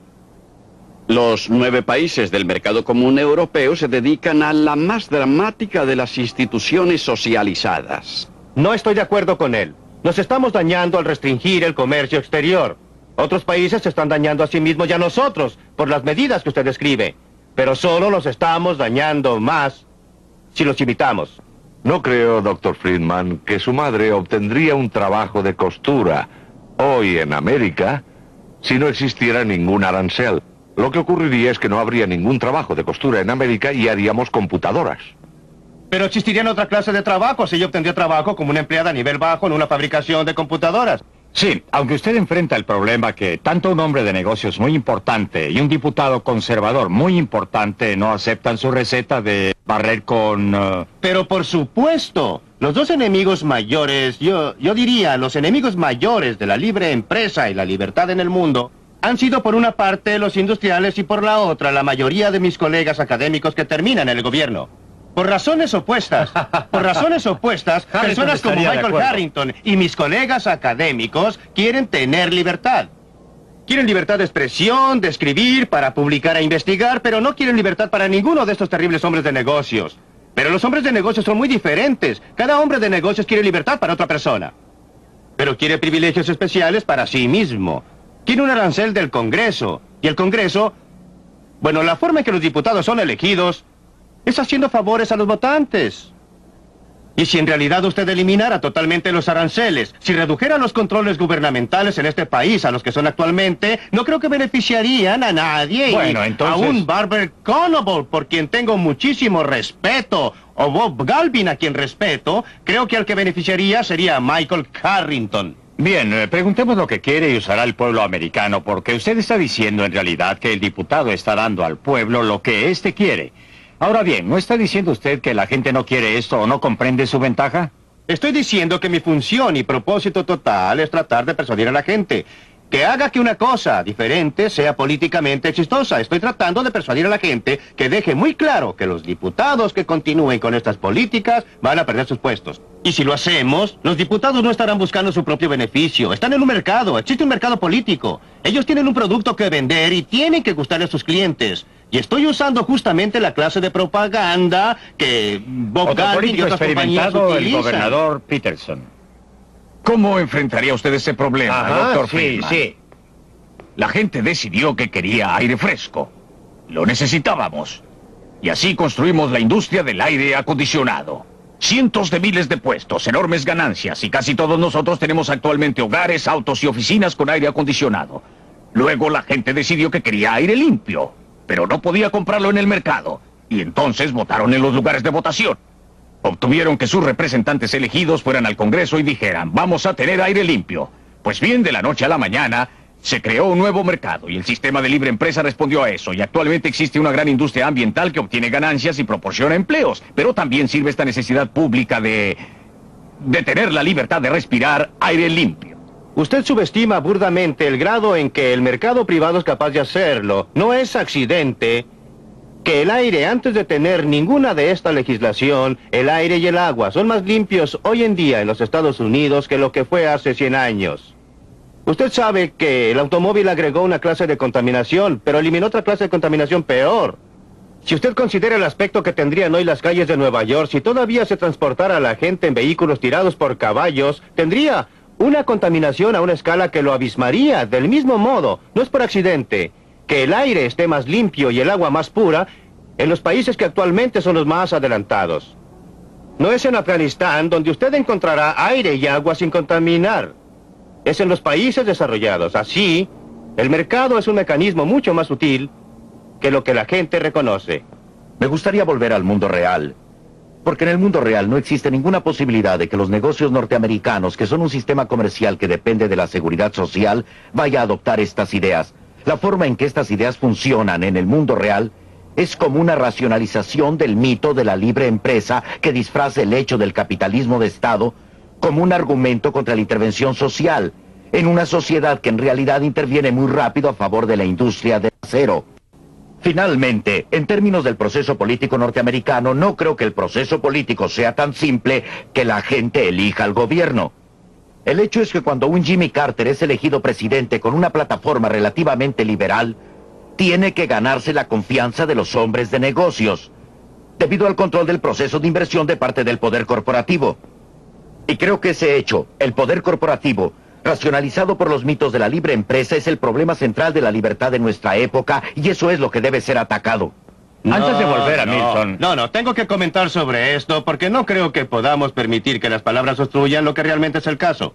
Los 9 países del mercado común europeo se dedican a la más dramática de las instituciones socializadas. No estoy de acuerdo con él. Nos estamos dañando al restringir el comercio exterior. Otros países se están dañando a sí mismos y a nosotros por las medidas que usted describe. Pero solo nos estamos dañando más si los imitamos. No creo, Dr. Friedman, que su madre obtendría un trabajo de costura hoy en América si no existiera ningún arancel. Lo que ocurriría es que no habría ningún trabajo de costura en América y haríamos computadoras. Pero existirían otra clase de trabajo si ella obtendría trabajo como una empleada a nivel bajo en una fabricación de computadoras. Sí, aunque usted enfrenta el problema que tanto un hombre de negocios muy importante y un diputado conservador muy importante no aceptan su receta de barrer con... Pero por supuesto, los dos enemigos mayores, yo diría, los enemigos mayores de la libre empresa y la libertad en el mundo, han sido por una parte los industriales y por la otra la mayoría de mis colegas académicos que terminan en el gobierno. Por razones opuestas, personas como Michael Harrington y mis colegas académicos quieren tener libertad. Quieren libertad de expresión, de escribir, para publicar e investigar, pero no quieren libertad para ninguno de estos terribles hombres de negocios. Pero los hombres de negocios son muy diferentes. Cada hombre de negocios quiere libertad para otra persona. Pero quiere privilegios especiales para sí mismo. Quiere un arancel del Congreso. Y el Congreso, bueno, la forma en que los diputados son elegidos es haciendo favores a los votantes. Y si en realidad usted eliminara totalmente los aranceles, si redujera los controles gubernamentales en este país a los que son actualmente, no creo que beneficiarían a nadie. Bueno, entonces... A un Barber Conable, por quien tengo muchísimo respeto, o Bob Galvin, a quien respeto, creo que al que beneficiaría sería Michael Harrington. Bien, preguntemos lo que quiere y usará el pueblo americano, porque usted está diciendo en realidad que el diputado está dando al pueblo lo que éste quiere. Ahora bien, ¿no está diciendo usted que la gente no quiere esto o no comprende su ventaja? Estoy diciendo que mi función y propósito total es tratar de persuadir a la gente que haga que una cosa diferente sea políticamente exitosa. Estoy tratando de persuadir a la gente que deje muy claro que los diputados que continúen con estas políticas van a perder sus puestos. Y si lo hacemos, los diputados no estarán buscando su propio beneficio. Están en un mercado, existe un mercado político. Ellos tienen un producto que vender y tienen que gustarle a sus clientes. Y estoy usando justamente la clase de propaganda que Bob Galvin y otras compañías utilizan. El gobernador Peterson. ¿Cómo enfrentaría usted ese problema, doctor Friedman? Sí. La gente decidió que quería aire fresco. Lo necesitábamos. Y así construimos la industria del aire acondicionado. Cientos de miles de puestos, enormes ganancias, y casi todos nosotros tenemos actualmente hogares, autos y oficinas con aire acondicionado. Luego la gente decidió que quería aire limpio, pero no podía comprarlo en el mercado. Y entonces votaron en los lugares de votación. Obtuvieron que sus representantes elegidos fueran al Congreso y dijeran, vamos a tener aire limpio. Pues bien, de la noche a la mañana, se creó un nuevo mercado y el sistema de libre empresa respondió a eso. Y actualmente existe una gran industria ambiental que obtiene ganancias y proporciona empleos. Pero también sirve esta necesidad pública de tener la libertad de respirar aire limpio. Usted subestima burdamente el grado en que el mercado privado es capaz de hacerlo. No es accidente que el aire, antes de tener ninguna de esta legislación, el aire y el agua son más limpios hoy en día en los Estados Unidos que lo que fue hace 100 años. Usted sabe que el automóvil agregó una clase de contaminación, pero eliminó otra clase de contaminación peor. Si usted considera el aspecto que tendrían hoy las calles de Nueva York, si todavía se transportara a la gente en vehículos tirados por caballos, tendría una contaminación a una escala que lo abismaría. Del mismo modo, no es por accidente que el aire esté más limpio y el agua más pura en los países que actualmente son los más adelantados. No es en Afganistán donde usted encontrará aire y agua sin contaminar. Es en los países desarrollados. Así, el mercado es un mecanismo mucho más útil que lo que la gente reconoce. Me gustaría volver al mundo real, porque en el mundo real no existe ninguna posibilidad de que los negocios norteamericanos, que son un sistema comercial que depende de la seguridad social, vaya a adoptar estas ideas. La forma en que estas ideas funcionan en el mundo real es como una racionalización del mito de la libre empresa que disfraza el hecho del capitalismo de Estado como un argumento contra la intervención social en una sociedad que en realidad interviene muy rápido a favor de la industria del acero. Finalmente, en términos del proceso político norteamericano, no creo que el proceso político sea tan simple que la gente elija al gobierno. El hecho es que cuando un Jimmy Carter es elegido presidente con una plataforma relativamente liberal, tiene que ganarse la confianza de los hombres de negocios, debido al control del proceso de inversión de parte del poder corporativo. Y creo que ese hecho, el poder corporativo, racionalizado por los mitos de la libre empresa, es el problema central de la libertad de nuestra época, y eso es lo que debe ser atacado. Antes de volver a Milton... No, tengo que comentar sobre esto porque no creo que podamos permitir que las palabras obstruyan lo que realmente es el caso.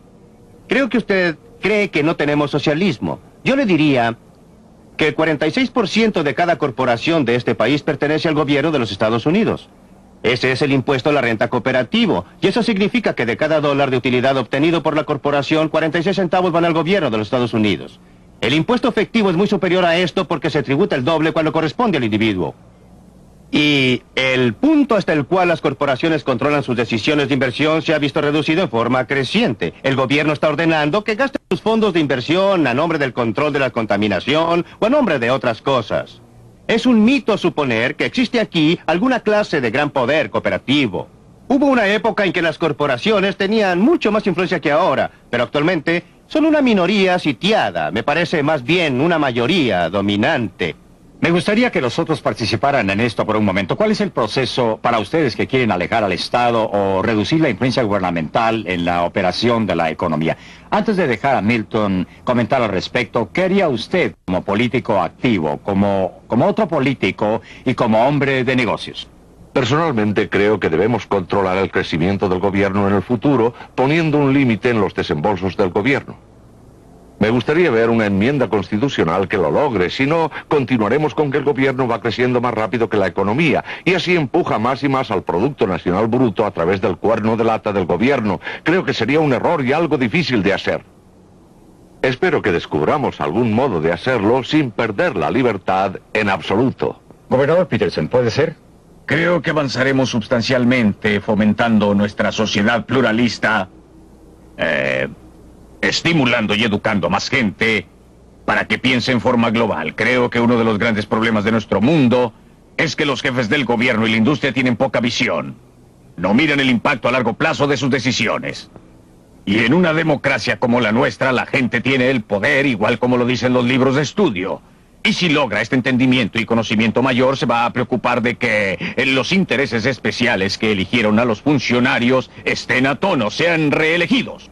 Creo que usted cree que no tenemos socialismo. Yo le diría que el 46% de cada corporación de este país pertenece al gobierno de los Estados Unidos. Ese es el impuesto a la renta cooperativo, y eso significa que de cada dólar de utilidad obtenido por la corporación, 46 centavos van al gobierno de los Estados Unidos. El impuesto efectivo es muy superior a esto porque se tributa el doble cuando corresponde al individuo. Y el punto hasta el cual las corporaciones controlan sus decisiones de inversión se ha visto reducido en forma creciente. El gobierno está ordenando que gasten sus fondos de inversión a nombre del control de la contaminación o a nombre de otras cosas. Es un mito suponer que existe aquí alguna clase de gran poder cooperativo. Hubo una época en que las corporaciones tenían mucho más influencia que ahora, pero actualmente son una minoría sitiada, me parece más bien una mayoría dominante. Me gustaría que los otros participaran en esto por un momento. ¿Cuál es el proceso para ustedes que quieren alejar al Estado o reducir la influencia gubernamental en la operación de la economía? Antes de dejar a Milton comentar al respecto, ¿qué haría usted como político activo, como otro político y como hombre de negocios? Personalmente creo que debemos controlar el crecimiento del gobierno en el futuro, poniendo un límite en los desembolsos del gobierno. Me gustaría ver una enmienda constitucional que lo logre, si no, continuaremos con que el gobierno va creciendo más rápido que la economía, y así empuja más y más al Producto Nacional Bruto a través del cuerno de lata del gobierno. Creo que sería un error y algo difícil de hacer. Espero que descubramos algún modo de hacerlo sin perder la libertad en absoluto. Gobernador Peterson, ¿puede ser? Creo que avanzaremos sustancialmente fomentando nuestra sociedad pluralista, estimulando y educando a más gente para que piense en forma global. Creo que uno de los grandes problemas de nuestro mundo es que los jefes del gobierno y la industria tienen poca visión. No miran el impacto a largo plazo de sus decisiones. Y en una democracia como la nuestra, la gente tiene el poder, igual como lo dicen los libros de estudio. Y si logra este entendimiento y conocimiento mayor, se va a preocupar de que los intereses especiales que eligieron a los funcionarios estén a tono, sean reelegidos.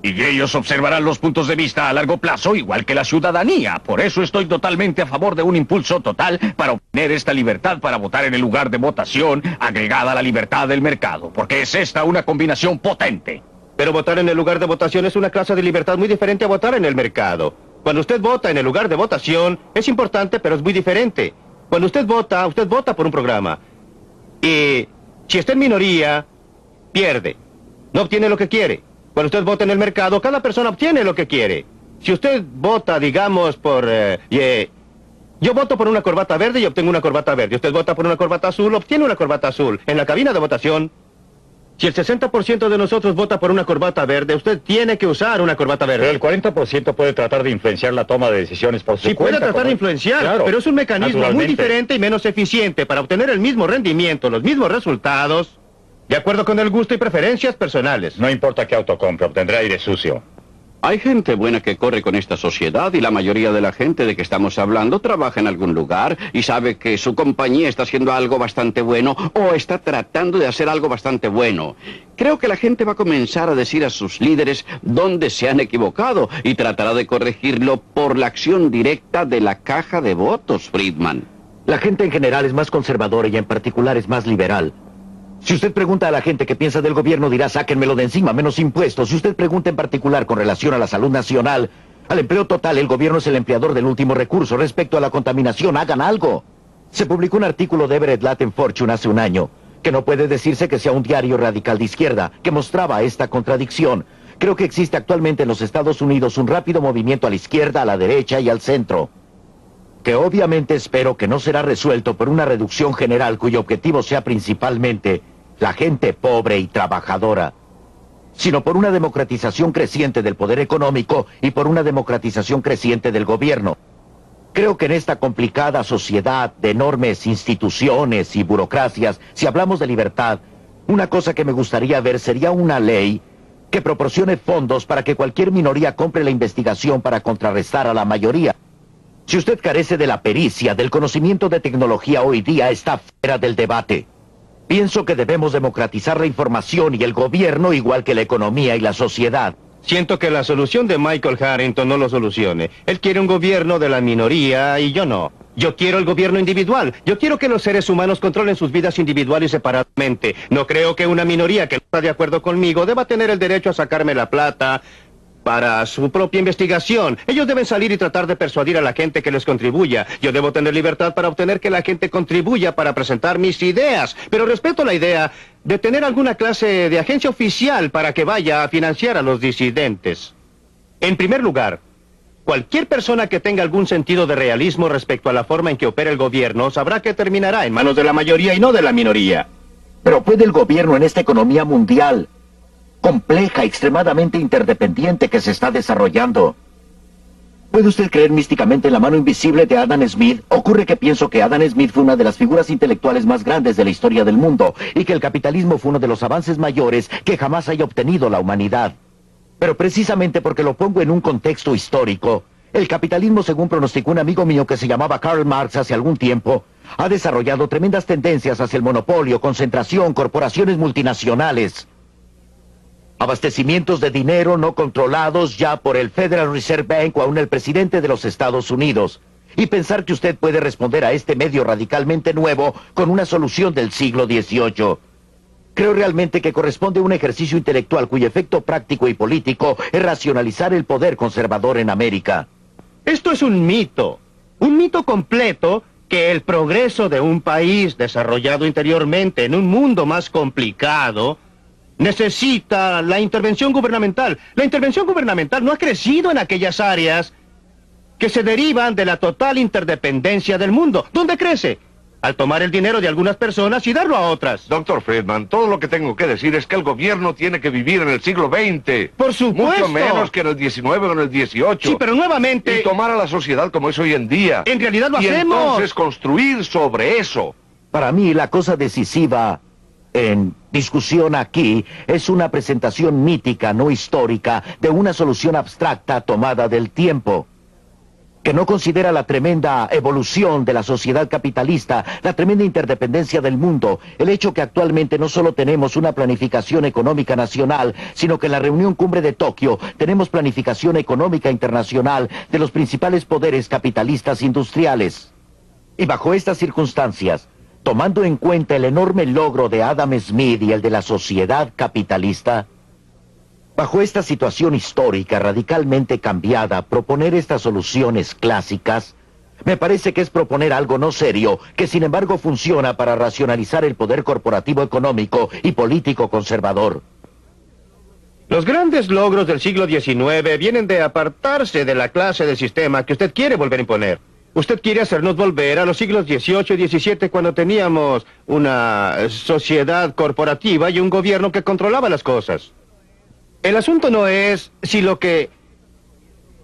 Y ellos observarán los puntos de vista a largo plazo, igual que la ciudadanía. Por eso estoy totalmente a favor de un impulso total para obtener esta libertad para votar en el lugar de votación, agregada a la libertad del mercado, porque es esta una combinación potente. Pero votar en el lugar de votación es una clase de libertad muy diferente a votar en el mercado. Cuando usted vota en el lugar de votación, es importante, pero es muy diferente. Cuando usted vota por un programa. Y si está en minoría, pierde. No obtiene lo que quiere. Cuando usted vota en el mercado, cada persona obtiene lo que quiere. Si usted vota, digamos, por... yo voto por una corbata verde y obtengo una corbata verde. Usted vota por una corbata azul, obtiene una corbata azul. En la cabina de votación... Si el 60% de nosotros vota por una corbata verde, usted tiene que usar una corbata verde. Pero el 40% puede tratar de influenciar la toma de decisiones por su cuenta. Sí, puede tratar de influenciar, claro, pero es un mecanismo muy diferente y menos eficiente para obtener el mismo rendimiento, los mismos resultados, de acuerdo con el gusto y preferencias personales. No importa qué auto compre, obtendrá aire sucio. Hay gente buena que corre con esta sociedad y la mayoría de la gente de que estamos hablando trabaja en algún lugar y sabe que su compañía está haciendo algo bastante bueno o está tratando de hacer algo bastante bueno. Creo que la gente va a comenzar a decir a sus líderes dónde se han equivocado y tratará de corregirlo por la acción directa de la caja de votos, Friedman. La gente en general es más conservadora y en particular es más liberal. Si usted pregunta a la gente qué piensa del gobierno, dirá, sáquenmelo de encima, menos impuestos. Si usted pregunta en particular con relación a la salud nacional, al empleo total, el gobierno es el empleador del último recurso. Respecto a la contaminación, hagan algo. Se publicó un artículo de Everett Latin Fortune hace un año, que no puede decirse que sea un diario radical de izquierda, que mostraba esta contradicción. Creo que existe actualmente en los Estados Unidos un rápido movimiento a la izquierda, a la derecha y al centro, que obviamente espero que no será resuelto por una reducción general cuyo objetivo sea principalmente la gente pobre y trabajadora, sino por una democratización creciente del poder económico y por una democratización creciente del gobierno. Creo que en esta complicada sociedad de enormes instituciones y burocracias, si hablamos de libertad, una cosa que me gustaría ver sería una ley que proporcione fondos para que cualquier minoría compre la investigación para contrarrestar a la mayoría. Si usted carece de la pericia, del conocimiento de tecnología hoy día, está fuera del debate. Pienso que debemos democratizar la información y el gobierno, igual que la economía y la sociedad. Siento que la solución de Michael Harrington no lo solucione. Él quiere un gobierno de la minoría y yo no. Yo quiero el gobierno individual. Yo quiero que los seres humanos controlen sus vidas individuales y separadamente. No creo que una minoría que no está de acuerdo conmigo deba tener el derecho a sacarme la plata para su propia investigación. Ellos deben salir y tratar de persuadir a la gente que les contribuya. Yo debo tener libertad para obtener que la gente contribuya para presentar mis ideas. Pero respeto la idea de tener alguna clase de agencia oficial para que vaya a financiar a los disidentes. En primer lugar, cualquier persona que tenga algún sentido de realismo respecto a la forma en que opera el gobierno sabrá que terminará en manos de la mayoría y no de la minoría. Pero puede el gobierno en esta economía mundial compleja, extremadamente interdependiente que se está desarrollando. ¿Puede usted creer místicamente en la mano invisible de Adam Smith? Ocurre que pienso que Adam Smith fue una de las figuras intelectuales más grandes de la historia del mundo y que el capitalismo fue uno de los avances mayores que jamás haya obtenido la humanidad. Pero precisamente porque lo pongo en un contexto histórico, el capitalismo, según pronosticó un amigo mío que se llamaba Karl Marx hace algún tiempo, ha desarrollado tremendas tendencias hacia el monopolio, concentración, corporaciones multinacionales, abastecimientos de dinero no controlados ya por el Federal Reserve Bank o aún el presidente de los Estados Unidos. Y pensar que usted puede responder a este medio radicalmente nuevo con una solución del siglo XVIII. Creo realmente que corresponde a un ejercicio intelectual cuyo efecto práctico y político es racionalizar el poder conservador en América. Esto es un mito completo, que el progreso de un país desarrollado interiormente en un mundo más complicado necesita la intervención gubernamental. La intervención gubernamental no ha crecido en aquellas áreas que se derivan de la total interdependencia del mundo. ¿Dónde crece? Al tomar el dinero de algunas personas y darlo a otras. Doctor Friedman, todo lo que tengo que decir es que el gobierno tiene que vivir en el siglo XX. Por supuesto. Mucho menos que en el XIX o en el XVIII. Sí, pero nuevamente... Y tomar a la sociedad como es hoy en día. En realidad lo hacemos. Y entonces construir sobre eso. Para mí, la cosa decisiva en discusión aquí es una presentación mítica, no histórica, de una solución abstracta tomada del tiempo, que no considera la tremenda evolución de la sociedad capitalista, la tremenda interdependencia del mundo, el hecho que actualmente no solo tenemos una planificación económica nacional, sino que en la reunión cumbre de Tokio tenemos planificación económica internacional de los principales poderes capitalistas industriales. Y bajo estas circunstancias, tomando en cuenta el enorme logro de Adam Smith y el de la sociedad capitalista, bajo esta situación histórica radicalmente cambiada, proponer estas soluciones clásicas, me parece que es proponer algo no serio, que sin embargo funciona para racionalizar el poder corporativo económico y político conservador. Los grandes logros del siglo XIX vienen de apartarse de la clase de sistema que usted quiere volver a imponer. Usted quiere hacernos volver a los siglos XVIII y XVII, cuando teníamos una sociedad corporativa y un gobierno que controlaba las cosas. El asunto no es si lo que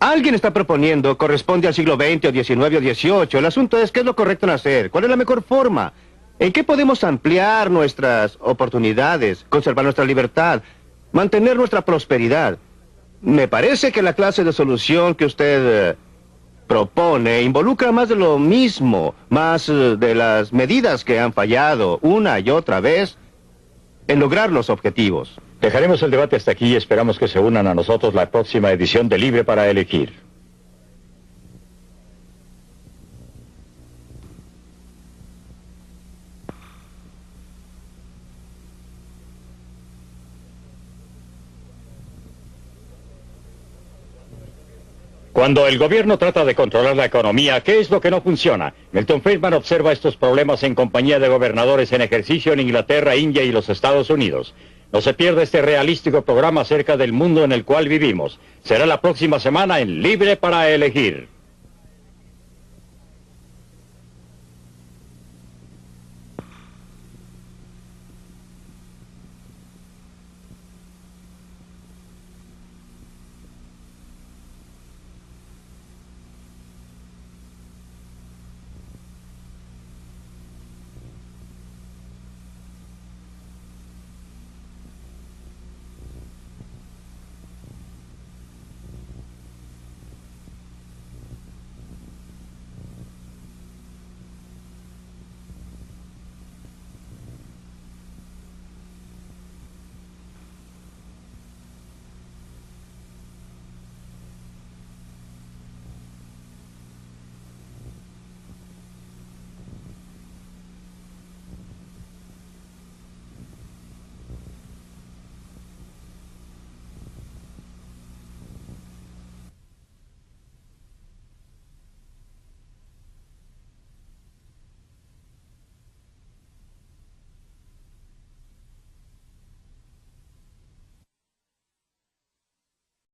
alguien está proponiendo corresponde al siglo XX o XIX o XVIII. El asunto es qué es lo correcto en hacer, cuál es la mejor forma, en qué podemos ampliar nuestras oportunidades, conservar nuestra libertad, mantener nuestra prosperidad. Me parece que la clase de solución que usted propone involucra más de lo mismo, más de las medidas que han fallado una y otra vez en lograr los objetivos. Dejaremos el debate hasta aquí y esperamos que se unan a nosotros la próxima edición de Libre para Elegir. Cuando el gobierno trata de controlar la economía, ¿qué es lo que no funciona? Milton Friedman observa estos problemas en compañía de gobernadores en ejercicio en Inglaterra, India y los Estados Unidos. No se pierda este realístico programa acerca del mundo en el cual vivimos. Será la próxima semana en Libre para Elegir.